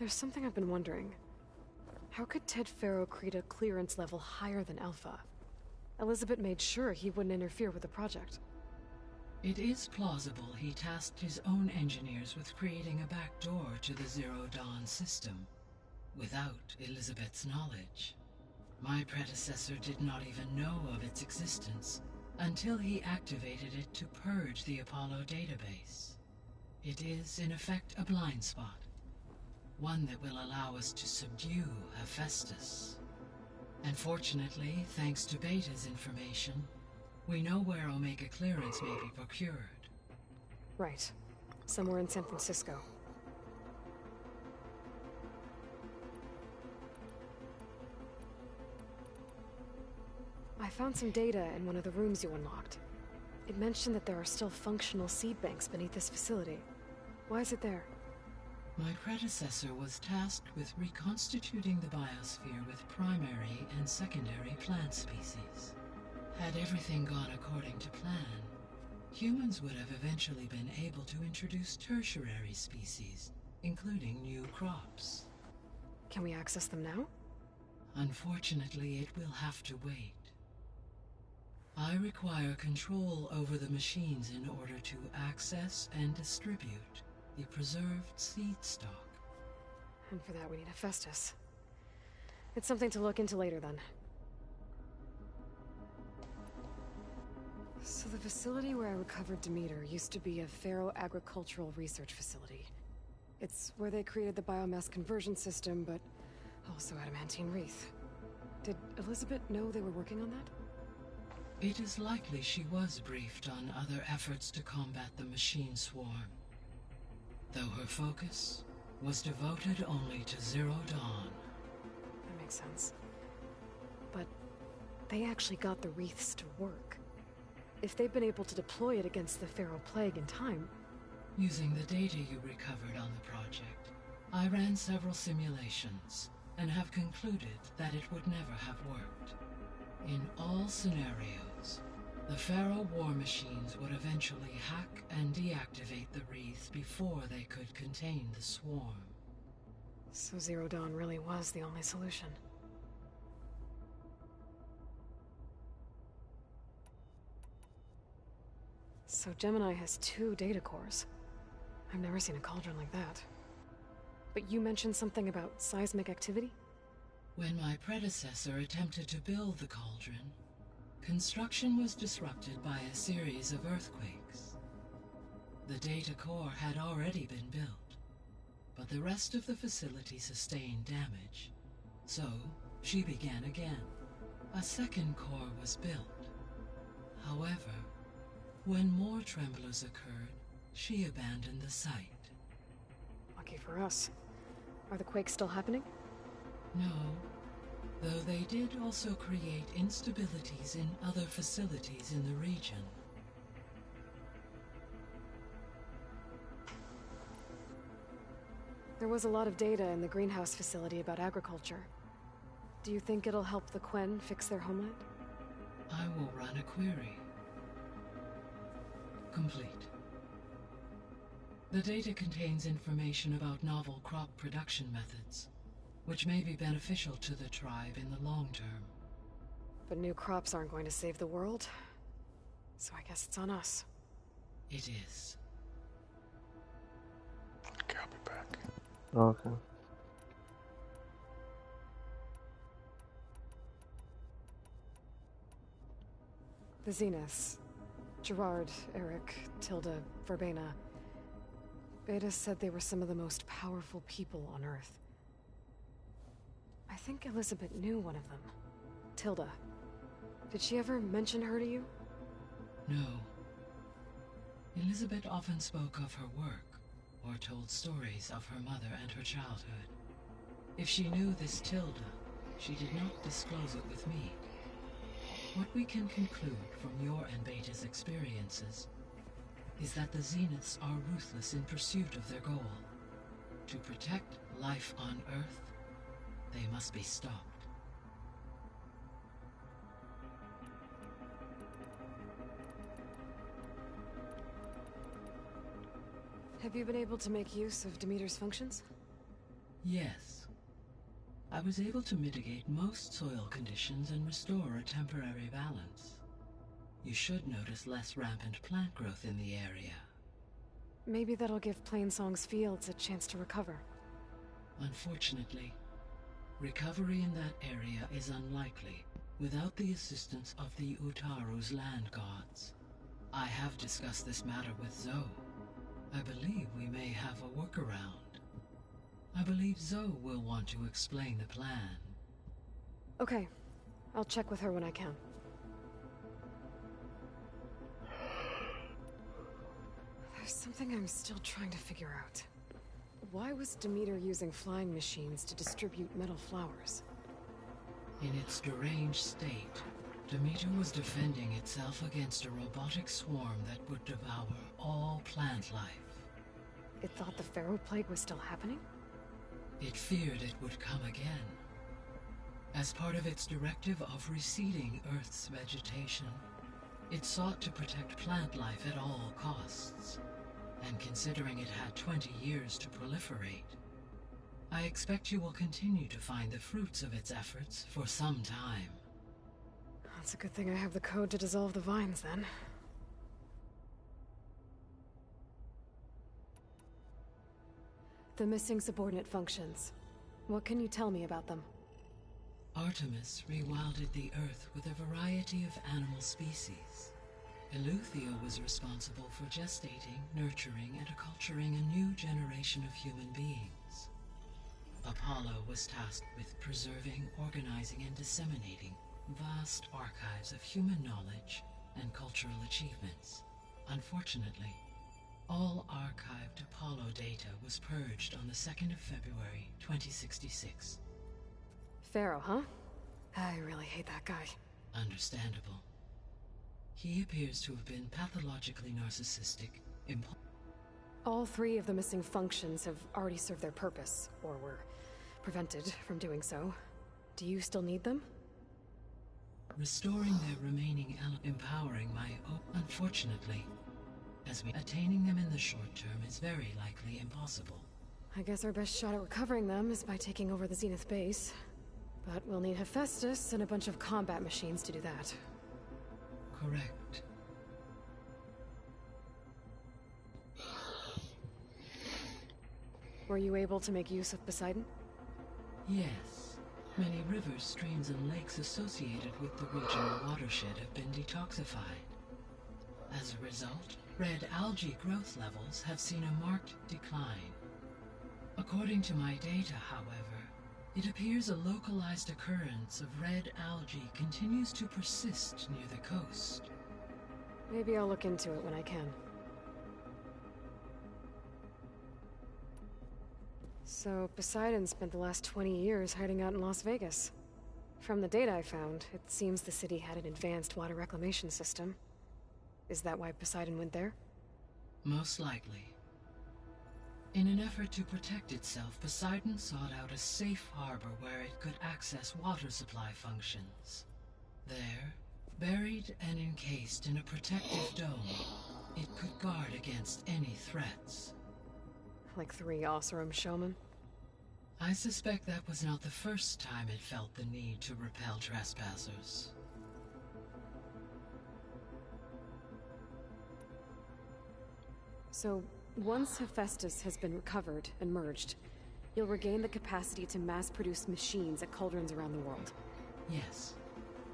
There's something I've been wondering. How could Ted Faro create a clearance level higher than Alpha? Elizabeth made sure he wouldn't interfere with the project. It is plausible he tasked his own engineers with creating a backdoor to the Zero Dawn system, without Elizabeth's knowledge. My predecessor did not even know of its existence until he activated it to purge the Apollo database. It is, in effect, a blind spot. One that will allow us to subdue Hephaestus. And fortunately, thanks to Beta's information, we know where Omega clearance may be procured. Right. Somewhere in San Francisco. I found some data in one of the rooms you unlocked. It mentioned that there are still functional seed banks beneath this facility. Why is it there? My predecessor was tasked with reconstituting the biosphere with primary and secondary plant species. Had everything gone according to plan, humans would have eventually been able to introduce tertiary species, including new crops. Can we access them now? Unfortunately, it will have to wait. I require control over the machines in order to access and distribute the preserved seed stock. And for that we need Hephaestus. It's something to look into later then. So the facility where I recovered Demeter used to be a Faro agricultural research facility. It's where they created the biomass conversion system, but also adamantine wreath. Did Elizabeth know they were working on that? It is likely she was briefed on other efforts to combat the machine swarm, though her focus was devoted only to Zero Dawn. That makes sense. But they actually got the wreaths to work. If they've been able to deploy it against the Faro Plague in time... Using the data you recovered on the project, I ran several simulations and have concluded that it would never have worked. In all scenarios, the Faro war machines would eventually hack and deactivate the wreath before they could contain the swarm. So Zero Dawn really was the only solution. So Gemini has 2 data cores. I've never seen a cauldron like that. But you mentioned something about seismic activity? When my predecessor attempted to build the cauldron, construction was disrupted by a series of earthquakes. The data core had already been built, but the rest of the facility sustained damage. So, she began again. A second core was built. However, when more tremblers occurred, she abandoned the site. Lucky for us. Are the quakes still happening? No, though they did also create instabilities in other facilities in the region. There was a lot of data in the greenhouse facility about agriculture. Do you think it'll help the Quen fix their homeland? I will run a query. Complete. The data contains information about novel crop production methods, which may be beneficial to the tribe in the long term. But new crops aren't going to save the world, so I guess it's on us. It is. Okay, I'll be back. Okay. The Zeniths. Gerard, Eric, Tilda, Verbena. Beta said they were some of the most powerful people on Earth. I think Elizabeth knew one of them. Tilda. Did she ever mention her to you? No. Elizabeth often spoke of her work, or told stories of her mother and her childhood. If she knew this Tilda, she did not disclose it with me. What we can conclude from your and Beta's experiences is that the Zeniths are ruthless in pursuit of their goal. To protect life on Earth, they must be stopped. Have you been able to make use of Demeter's functions? Yes. I was able to mitigate most soil conditions and restore a temporary balance. You should notice less rampant plant growth in the area. Maybe that'll give Plainsong's fields a chance to recover. Unfortunately, recovery in that area is unlikely without the assistance of the Utaru's land gods. I have discussed this matter with Zoe. I believe we may have a workaround. I believe Zoe will want to explain the plan. Okay. I'll check with her when I can. There's something I'm still trying to figure out. Why was Demeter using flying machines to distribute metal flowers? In its deranged state, Demeter was defending itself against a robotic swarm that would devour all plant life. It thought the Pharaoh Plague was still happening? It feared it would come again. As part of its directive of receding Earth's vegetation, it sought to protect plant life at all costs. And considering it had 20 years to proliferate, I expect you will continue to find the fruits of its efforts for some time. That's a good thing I have the code to dissolve the vines, then. The missing subordinate functions. What can you tell me about them? Artemis rewilded the Earth with a variety of animal species. Eleuthia was responsible for gestating, nurturing, and acculturating a new generation of human beings. Apollo was tasked with preserving, organizing, and disseminating vast archives of human knowledge and cultural achievements. Unfortunately, all archived Apollo data was purged on the 2nd of February, 2066. Pharaoh, huh? I really hate that guy. Understandable. He appears to have been pathologically narcissistic. All 3 of the missing functions have already served their purpose, or were prevented from doing so. Do you still need them? Restoring their remaining empowering my unfortunately, attaining them in the short term is very likely impossible. I guess our best shot at recovering them is by taking over the Zenith base. But we'll need Hephaestus and a bunch of combat machines to do that. Correct. Were you able to make use of Poseidon? Yes. Many rivers, streams, and lakes associated with the regional watershed have been detoxified. As a result, red algae growth levels have seen a marked decline. According to my data, however, it appears a localized occurrence of red algae continues to persist near the coast. Maybe I'll look into it when I can. So, Poseidon spent the last 20 years hiding out in Las Vegas. From the data I found, it seems the city had an advanced water reclamation system. Is that why Poseidon went there? Most likely. In an effort to protect itself, Poseidon sought out a safe harbor where it could access water supply functions. There, buried and encased in a protective dome, it could guard against any threats. Like 3 Oseram showmen? I suspect that was not the first time it felt the need to repel trespassers. So, once Hephaestus has been recovered and merged, you'll regain the capacity to mass-produce machines at cauldrons around the world. Yes,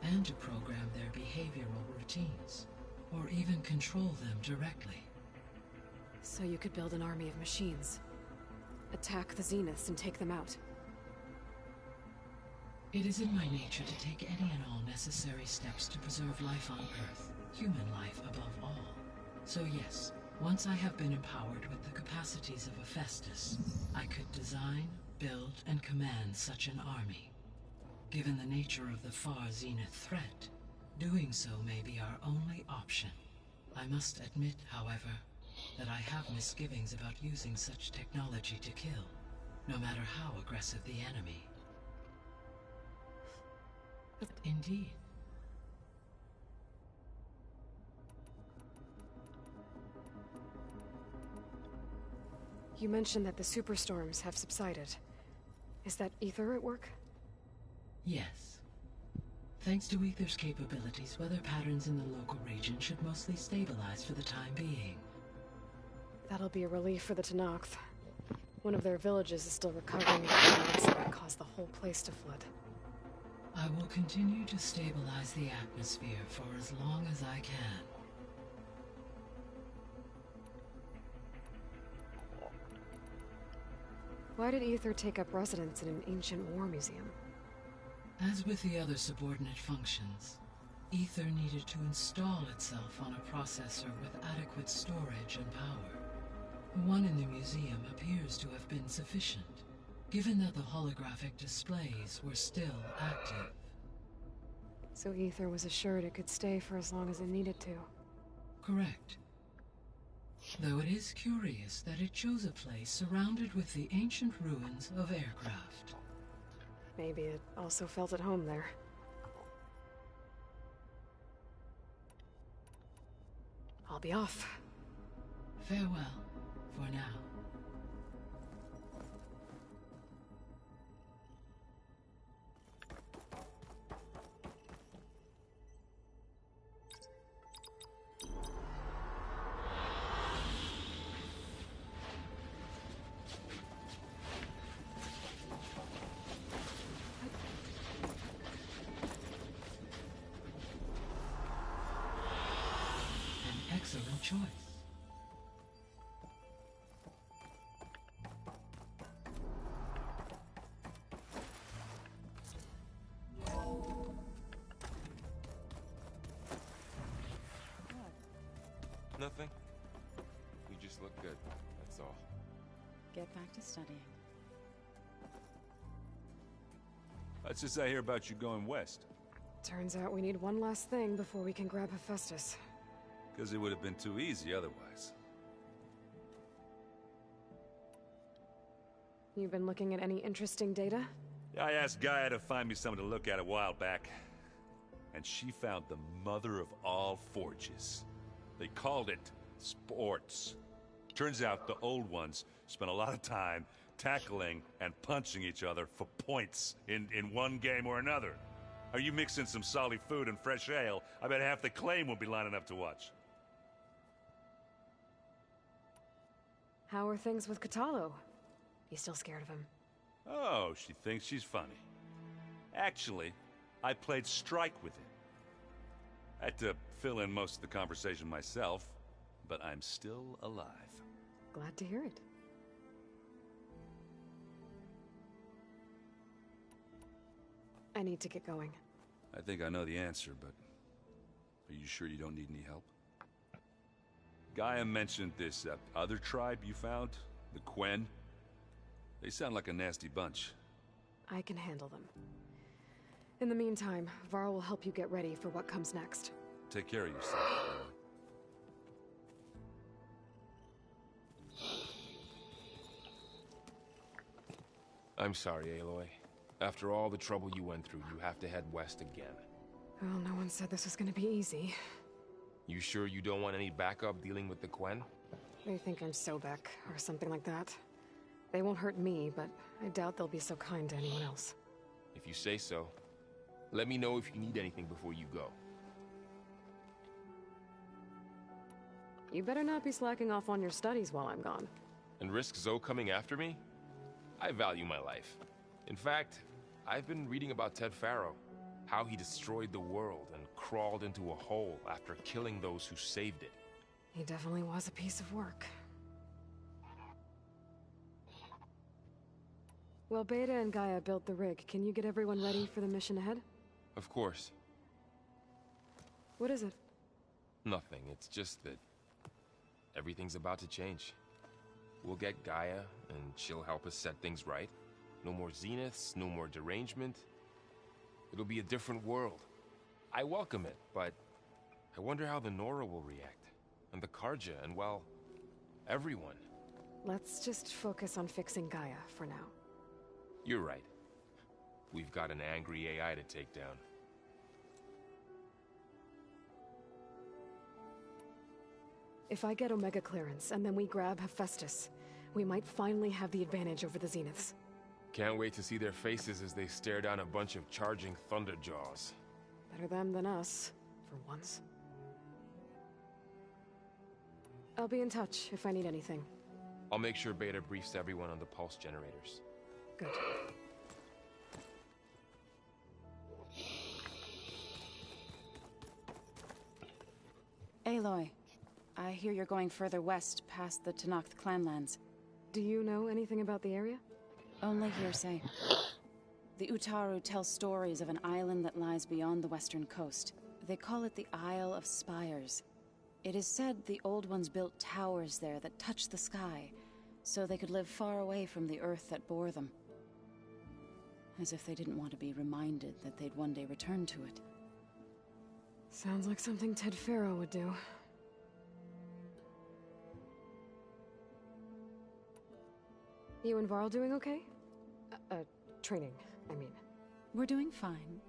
and to program their behavioral routines, or even control them directly. So you could build an army of machines. Attack the Zeniths and take them out. It is in my nature to take any and all necessary steps to preserve life on Earth, human life above all. So yes, once I have been empowered with the capacities of Hephaestus, I could design, build, and command such an army. Given the nature of the far Zenith threat, doing so may be our only option. I must admit, however, that I have misgivings about using such technology to kill, no matter how aggressive the enemy. Indeed. You mentioned that the superstorms have subsided. Is that Ether at work? Yes. Thanks to Ether's capabilities, weather patterns in the local region should mostly stabilize for the time being. That'll be a relief for the Tenakth. One of their villages is still recovering from the floods that caused the whole place to flood. I will continue to stabilize the atmosphere for as long as I can. Why did Ether take up residence in an ancient war museum? As with the other subordinate functions, Ether needed to install itself on a processor with adequate storage and power. The one in the museum appears to have been sufficient, given that the holographic displays were still active. So Ether was assured it could stay for as long as it needed to. Correct. Though it is curious that it chose a place surrounded with the ancient ruins of aircraft. Maybe it also felt at home there. I'll be off. Farewell, for now. Excellent choice. Nothing. You just look good, that's all. Get back to studying. What's this I hear about you going west? Turns out we need one last thing before we can grab Hephaestus. Because it would have been too easy otherwise. You've been looking at any interesting data? I asked Gaia to find me something to look at a while back. And she found the mother of all forges. They called it sports. Turns out the old ones spent a lot of time tackling and punching each other for points in one game or another. Are you mixing some solid food and fresh ale? I bet half the claim will be lining up to watch. How are things with Kotallo? You still scared of him? Oh, she thinks she's funny. Actually, I played strike with him. I had to fill in most of the conversation myself, but I'm still alive. Glad to hear it. I need to get going. I think I know the answer, but are you sure you don't need any help? Gaia mentioned this other tribe you found, the Quen. They sound like a nasty bunch. I can handle them. In the meantime, Varl will help you get ready for what comes next. Take care of yourself. I'm sorry, Aloy. After all the trouble you went through, you have to head west again. Well, no one said this was gonna be easy. You sure you don't want any backup dealing with the Quen? They think I'm Sobek, or something like that. They won't hurt me, but I doubt they'll be so kind to anyone else. If you say so. Let me know if you need anything before you go. You better not be slacking off on your studies while I'm gone. And risk Zoe coming after me? I value my life. In fact, I've been reading about Ted Faro. How he destroyed the world and crawled into a hole after killing those who saved it. He definitely was a piece of work. Well, Beta and Gaia built the rig. Can you get everyone ready for the mission ahead? Of course. What is it? Nothing. It's just that everything's about to change. We'll get Gaia, and she'll help us set things right. No more Zeniths, no more derangement. It'll be a different world. I welcome it, but I wonder how the Nora will react. And the Carja, and well, everyone. Let's just focus on fixing Gaia for now. You're right. We've got an angry AI to take down. If I get Omega clearance, and then we grab Hephaestus, we might finally have the advantage over the Zeniths. Can't wait to see their faces as they stare down a bunch of charging Thunderjaws. Better them than us, for once. I'll be in touch if I need anything. I'll make sure Beta briefs everyone on the pulse generators. Good. Aloy, I hear you're going further west past the Tenakth clanlands. Do you know anything about the area? Only hearsay. The Utaru tell stories of an island that lies beyond the western coast. They call it the Isle of Spires. It is said the Old Ones built towers there that touch the sky, so they could live far away from the earth that bore them. As if they didn't want to be reminded that they'd one day return to it. Sounds like something Ted Faro would do. You and Varl doing okay? Training, I mean. We're doing fine.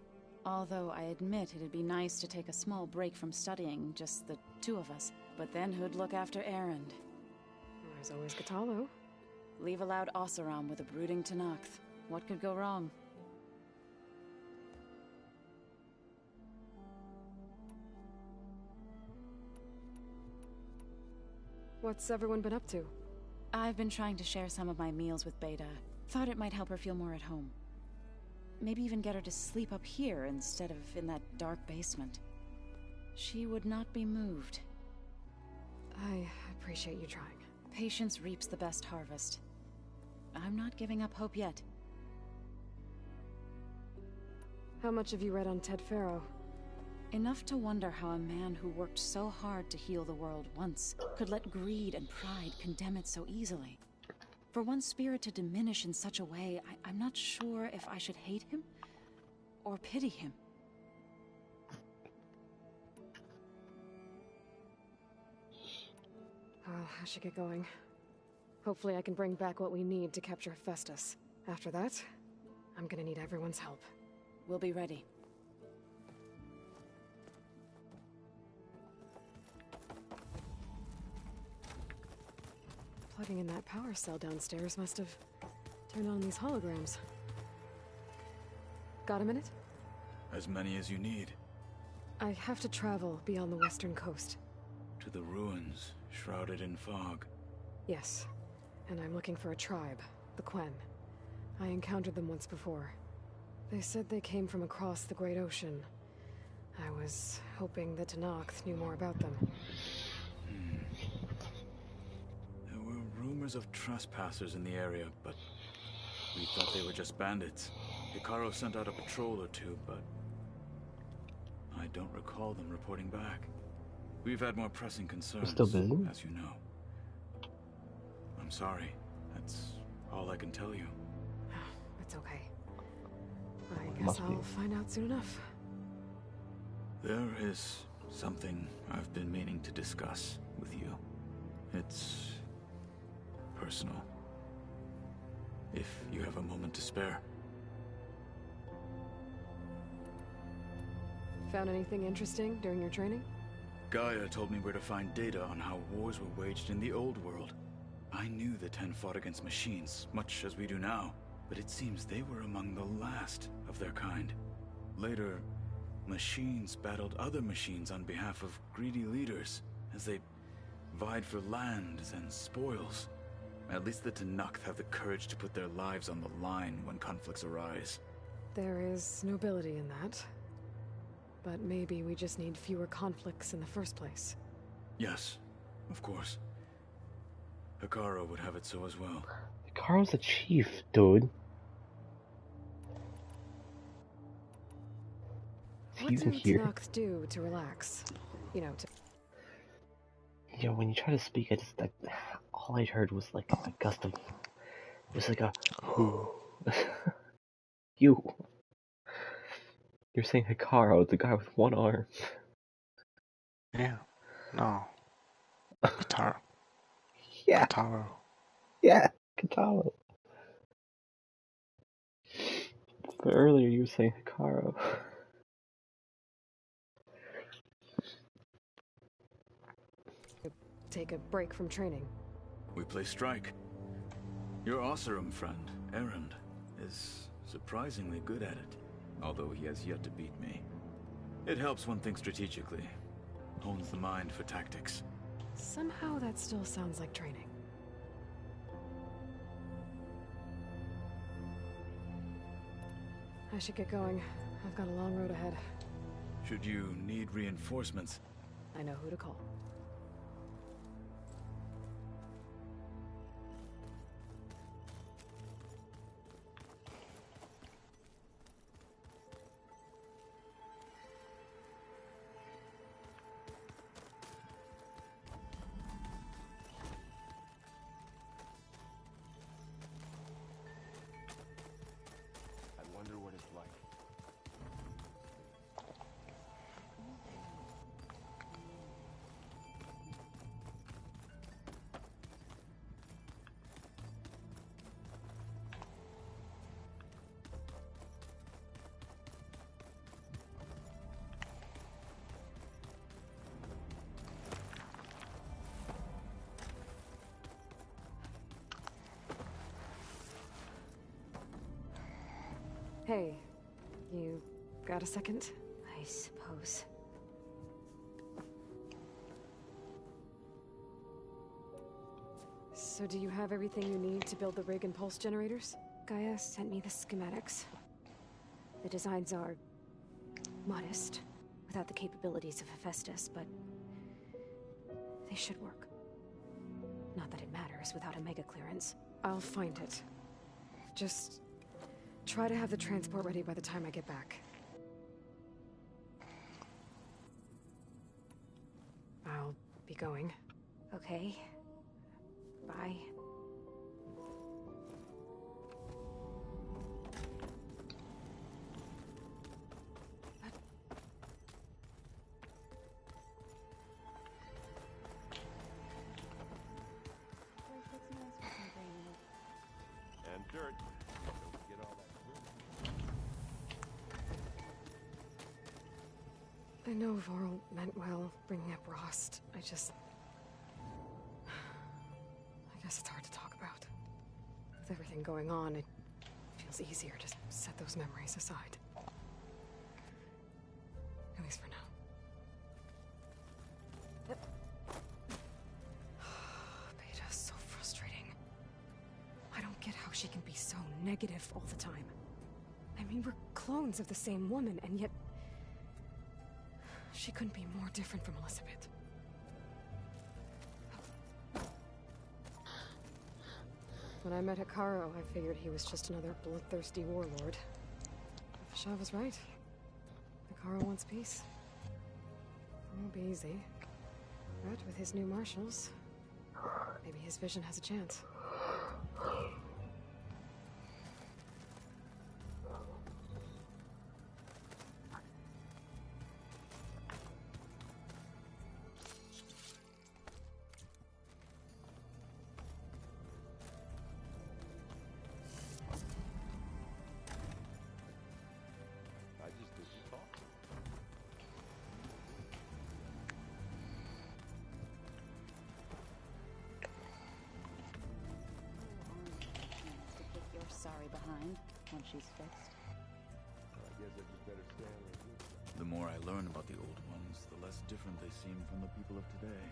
Although I admit it'd be nice to take a small break from studying, just the two of us. But then who'd look after Erend? There's always Kotallo. Leave a loud Oseram with a brooding Tenakth. What could go wrong? What's everyone been up to? I've been trying to share some of my meals with Beta. Thought it might help her feel more at home. Maybe even get her to sleep up here instead of in that dark basement. She would not be moved. I appreciate you trying. Patience reaps the best harvest. I'm not giving up hope yet. How much have you read on Ted Faro? Enough to wonder how a man who worked so hard to heal the world once could let greed and pride condemn it so easily. For one spirit to diminish in such a way, I'm not sure if I should hate him or pity him. Well, I should get going. Hopefully I can bring back what we need to capture Hephaestus. After that, I'm gonna need everyone's help. We'll be ready. Plugging in that power cell downstairs must have turned on these holograms. Got a minute? As many as you need. I have to travel beyond the western coast. To the ruins, shrouded in fog. Yes, and I'm looking for a tribe, the Quen. I encountered them once before. They said they came from across the Great Ocean. I was hoping that Tenakth knew more about them. There were rumors of trespassers in the area, but we thought they were just bandits. Hekarro sent out a patrol or two, but I don't recall them reporting back. We've had more pressing concerns, still busy? as you know. I'm sorry. That's all I can tell you. It's okay. I guess I'll find out soon enough. There is something I've been meaning to discuss with you. It's personal. If you have a moment to spare. Found anything interesting during your training? Gaia told me where to find data on how wars were waged in the old world. I knew the Ten fought against machines, much as we do now, but it seems they were among the last of their kind. Later, machines battled other machines on behalf of greedy leaders, as they vied for lands and spoils. At least the Tenakth have the courage to put their lives on the line when conflicts arise. There is nobility in that. But maybe we just need fewer conflicts in the first place. Yes, of course. Hekarro would have it so as well. Hekarro's a chief, dude. What do Tenakth do to relax? You know, to... Yeah, when you try to speak, all I heard was like a gust of... It was like a... You. You're saying Hekarro, the guy with one arm. Yeah. No. Kotallo. Yeah. Kotallo. Yeah, Kotallo. But earlier you were saying Hekarro. Take a break from training. We play strike. Your Oseram friend, Erend, is surprisingly good at it, although he has yet to beat me. It helps one think strategically, hones the mind for tactics. Somehow that still sounds like training. I should get going. I've got a long road ahead. Should you need reinforcements, I know who to call. I wonder what it's like. Hey, you got a second? I suppose. So do you have everything you need to build the rig and pulse generators? Gaia sent me the schematics. The designs are modest, without the capabilities of Hephaestus, but they should work. Not that it matters without a mega clearance. I'll find it. Just try to have the transport ready by the time I get back. I'll be going. Okay. Bye. And dirt. Don't forget all that dirt. I know Vorl meant well, bringing up Rost. I guess it's hard to talk about. With everything going on, it feels easier to set those memories aside. At least for now. Beta's so frustrating. I don't get how she can be so negative all the time. I mean, we're clones of the same woman, and yet she couldn't be more different from Elizabeth. When I met Hekarro, I figured he was just another bloodthirsty warlord. Shah was right. Hekarro wants peace. It won't be easy. But with his new marshals, maybe his vision has a chance. I just did you talk. To kick your sorry behind when she's fixed. I guess I just better stay on the good side. the more I learn about the old ones, the less different they seem from the people of today.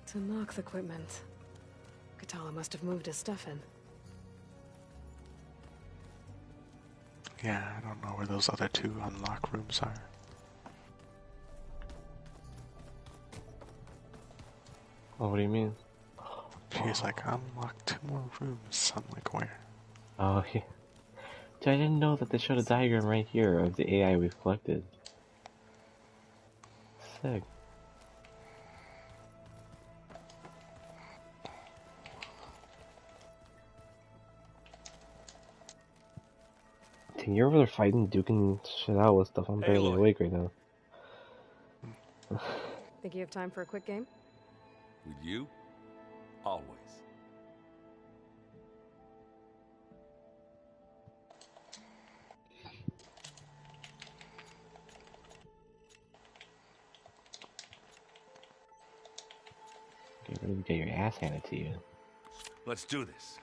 To knock the equipment. Katala must have moved his stuff in. Yeah, I don't know where those other two unlock rooms are. Oh, what do you mean? She's like, unlock 2 more rooms. I'm like, where? Oh, yeah. Dude, I didn't know that they showed a diagram right here of the AI we've collected. Sick. Dang, you're over there fighting, duking shit out with stuff. I'm barely awake right now. Think you have time for a quick game? With you? Always. you really get your ass handed to you. Let's do this.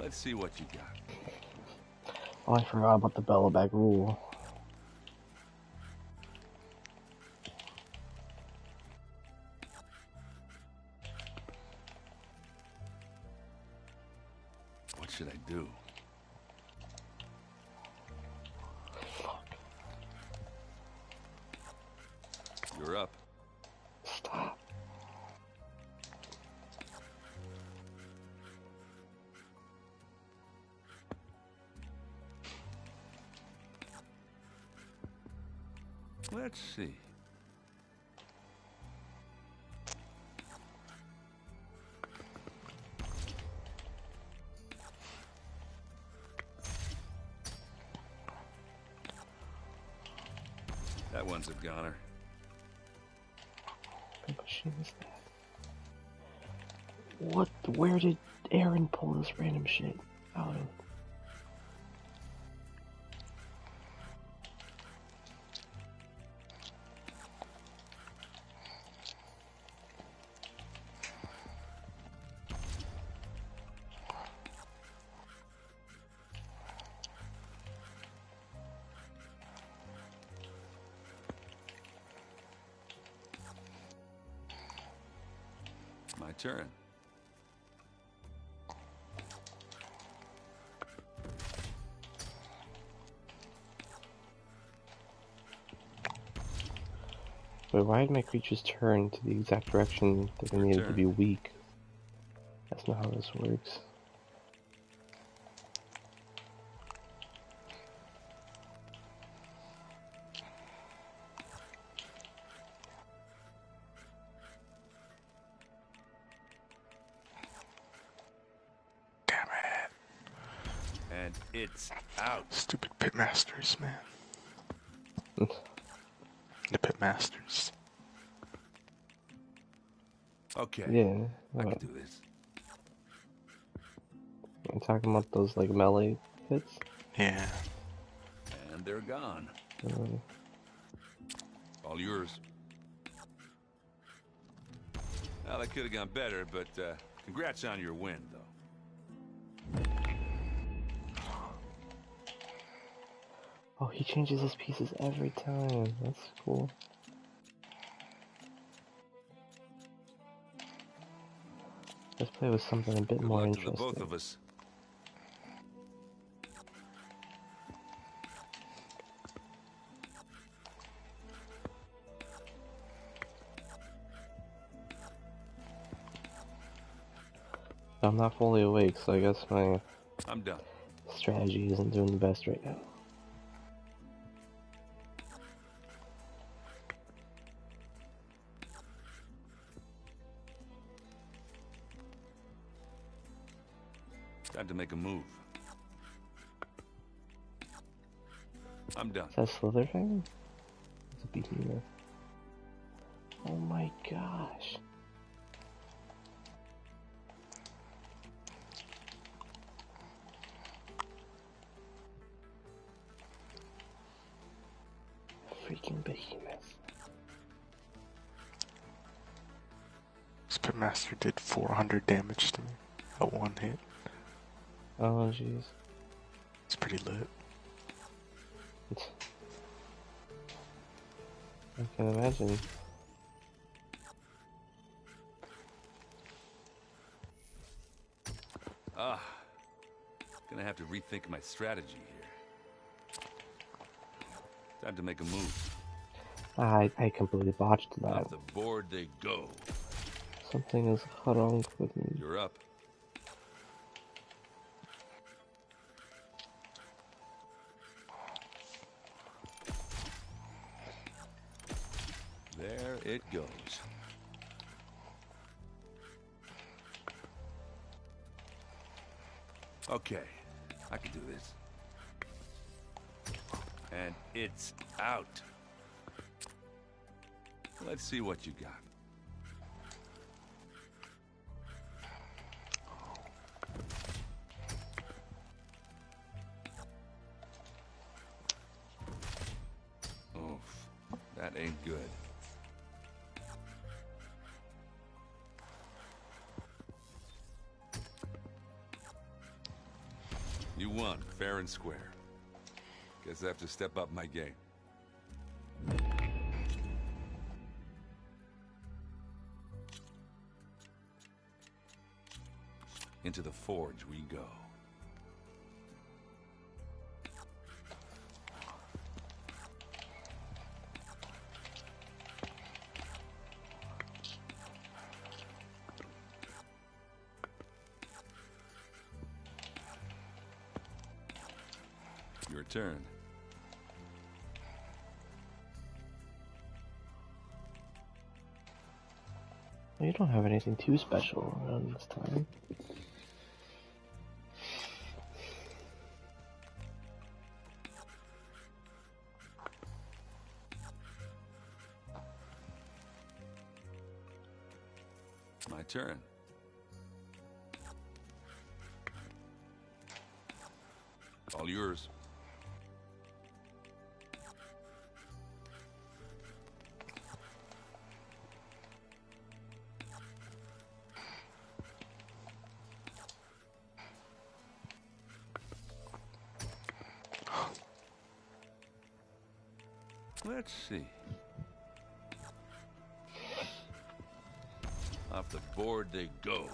Let's see what you got. Oh, I forgot about the Belobag rule. What should I do? You're up. Stop. Let's see. That one's a goner. What machine is that? What? Where did Aaron pull this random shit out of? My turn. Wait, why did my creatures turn to the exact direction that they needed to be weak? That's not how this works. And it's out. Stupid pitmasters, man. The pitmasters. Okay. Yeah. I can do this. I'm talking about those like melee hits. Yeah. And they're gone. All yours. Well, that could have gone better, but congrats on your win, though. Oh, he changes his pieces every time. That's cool. Let's play with something a bit more Good luck to interesting. the both of us. I'm not fully awake, so I guess my I'm done. strategy isn't doing the best right now. Time to make a move. I'm done. Is that Slitherfang? It's a behemoth. Oh my gosh. Freaking behemoth. This pitmaster did 400 damage to me at one hit. Oh jeez. It's pretty lit. I can imagine. Gonna have to rethink my strategy here. Time to make a move. I completely botched that. Off the board they go. Something is wrong with me. You're up. There it goes. Okay, I can do this. And it's out. Let's see what you got. Oof, that ain't good. You won, fair and square. Guess I have to step up my game. Into the forge we go. Your turn. You don't have anything too special around this time. My turn. All yours. Let's see. Off the board they go.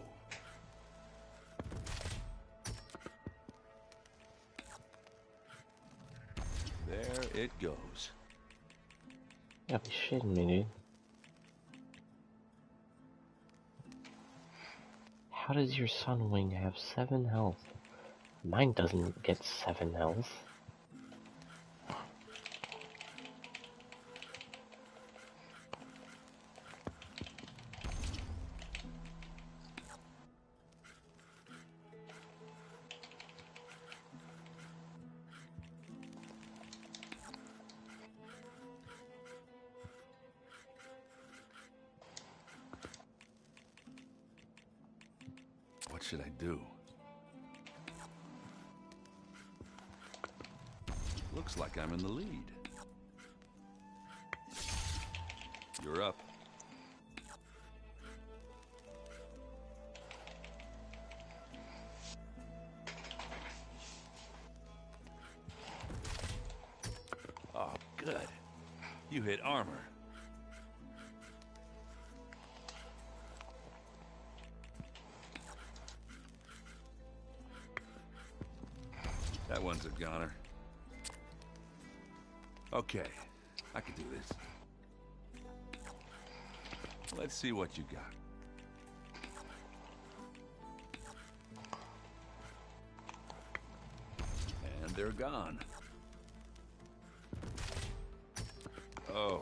There it goes. You gotta be shitting me, dude. How does your Sunwing have 7 health? Mine doesn't get 7 health. What should I do? Looks like I'm in the lead. You're up. Oh, good. You hit armor. That one's a goner. Okay, I can do this. Let's see what you got. And they're gone. Oh,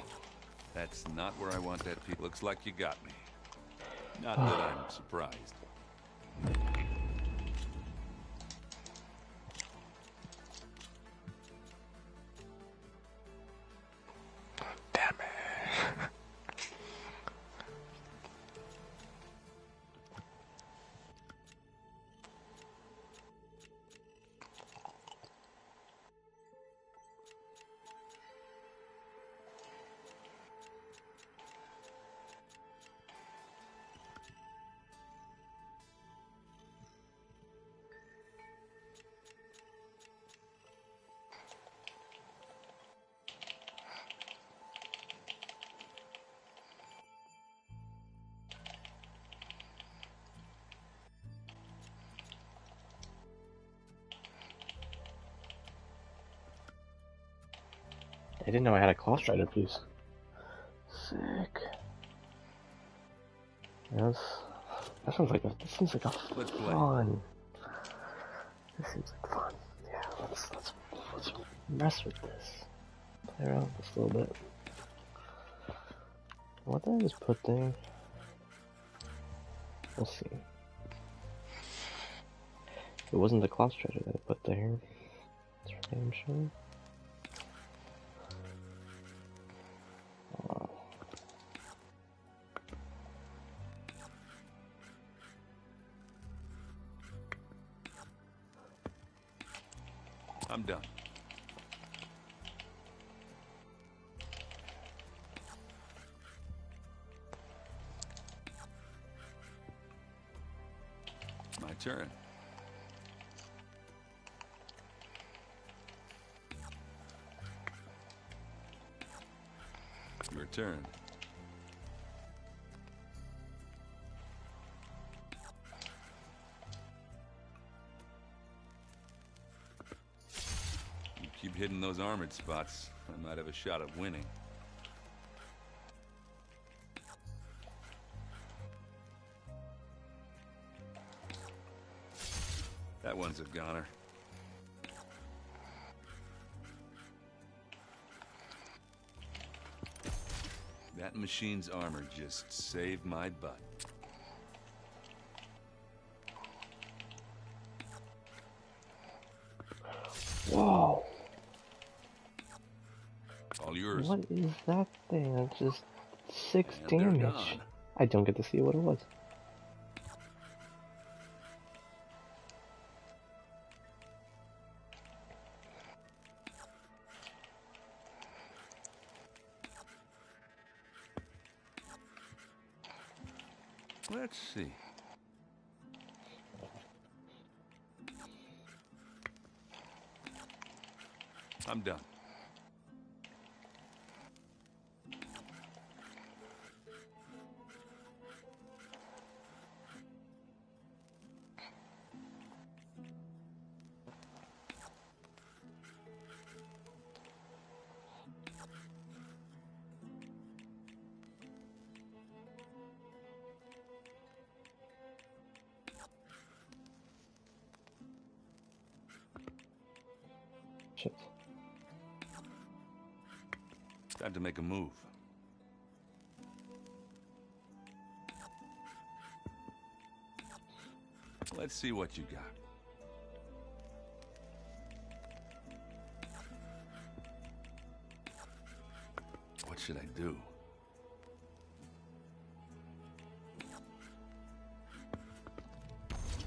that's not where I want that piece. Looks like you got me. Not that I'm surprised. I didn't know I had a Claw Strider piece. Sick. Yes. That seems like a fun. This seems like fun. Yeah, let's mess with this. Play around with this a little bit. What did I just put there? We'll see. It wasn't the Klaus treasure that I put there. That's for damn sure. I'm done. My turn. Your turn. You keep hitting those armored spots, I might have a shot at winning. That one's a goner. That machine's armor just saved my butt. Whoa! All yours. What is that thing? That's just 6 And they're damage. gone. I don't get to see what it was. Let's see. I'm done. Shit. Time to make a move. Let's see what you got. What should I do?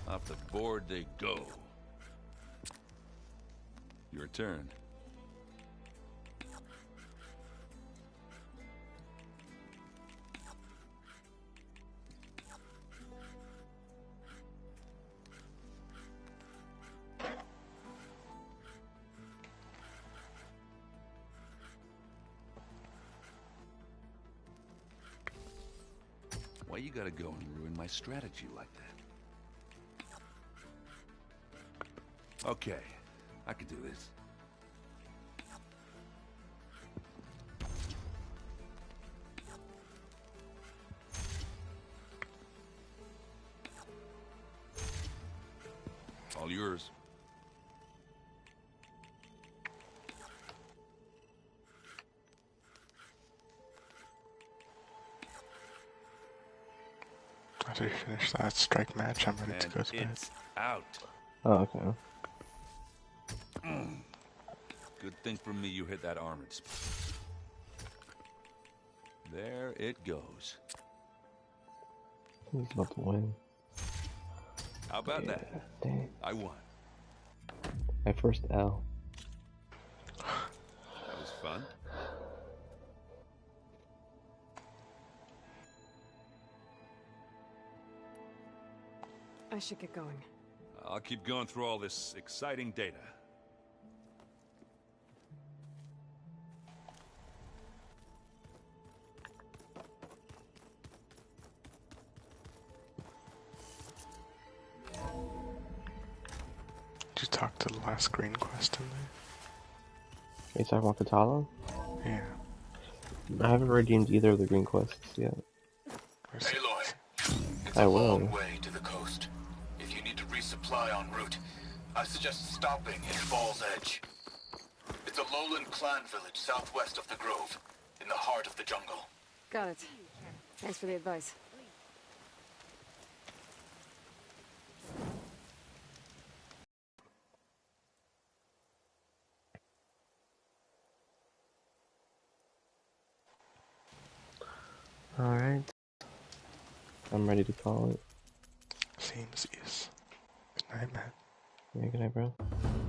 Off the board they go. Your turn. Why you gotta go and ruin my strategy like that? Okay, I can do this. All yours. After you finish that strike match, I'm ready to go to bed. It's out. Oh, okay. Good thing for me you hit that armored spot. There it goes. He's about to win. How about Yeah, that? dang. I won. My first L. That was fun. I should get going. I'll keep going through all this exciting data. Did you talk to the last green quest in Are you talking about Katala? there? I haven't redeemed either of the green quests yet. Aloy, it's I a will. long way to the coast. If you need to resupply en route, I suggest stopping at Fall's Edge. It's a lowland clan village southwest of the Grove, in the heart of the jungle. Got it. Thanks for the advice. Alright. I'm ready to call it. Seems yes. Good night, man. Yeah, good night, bro.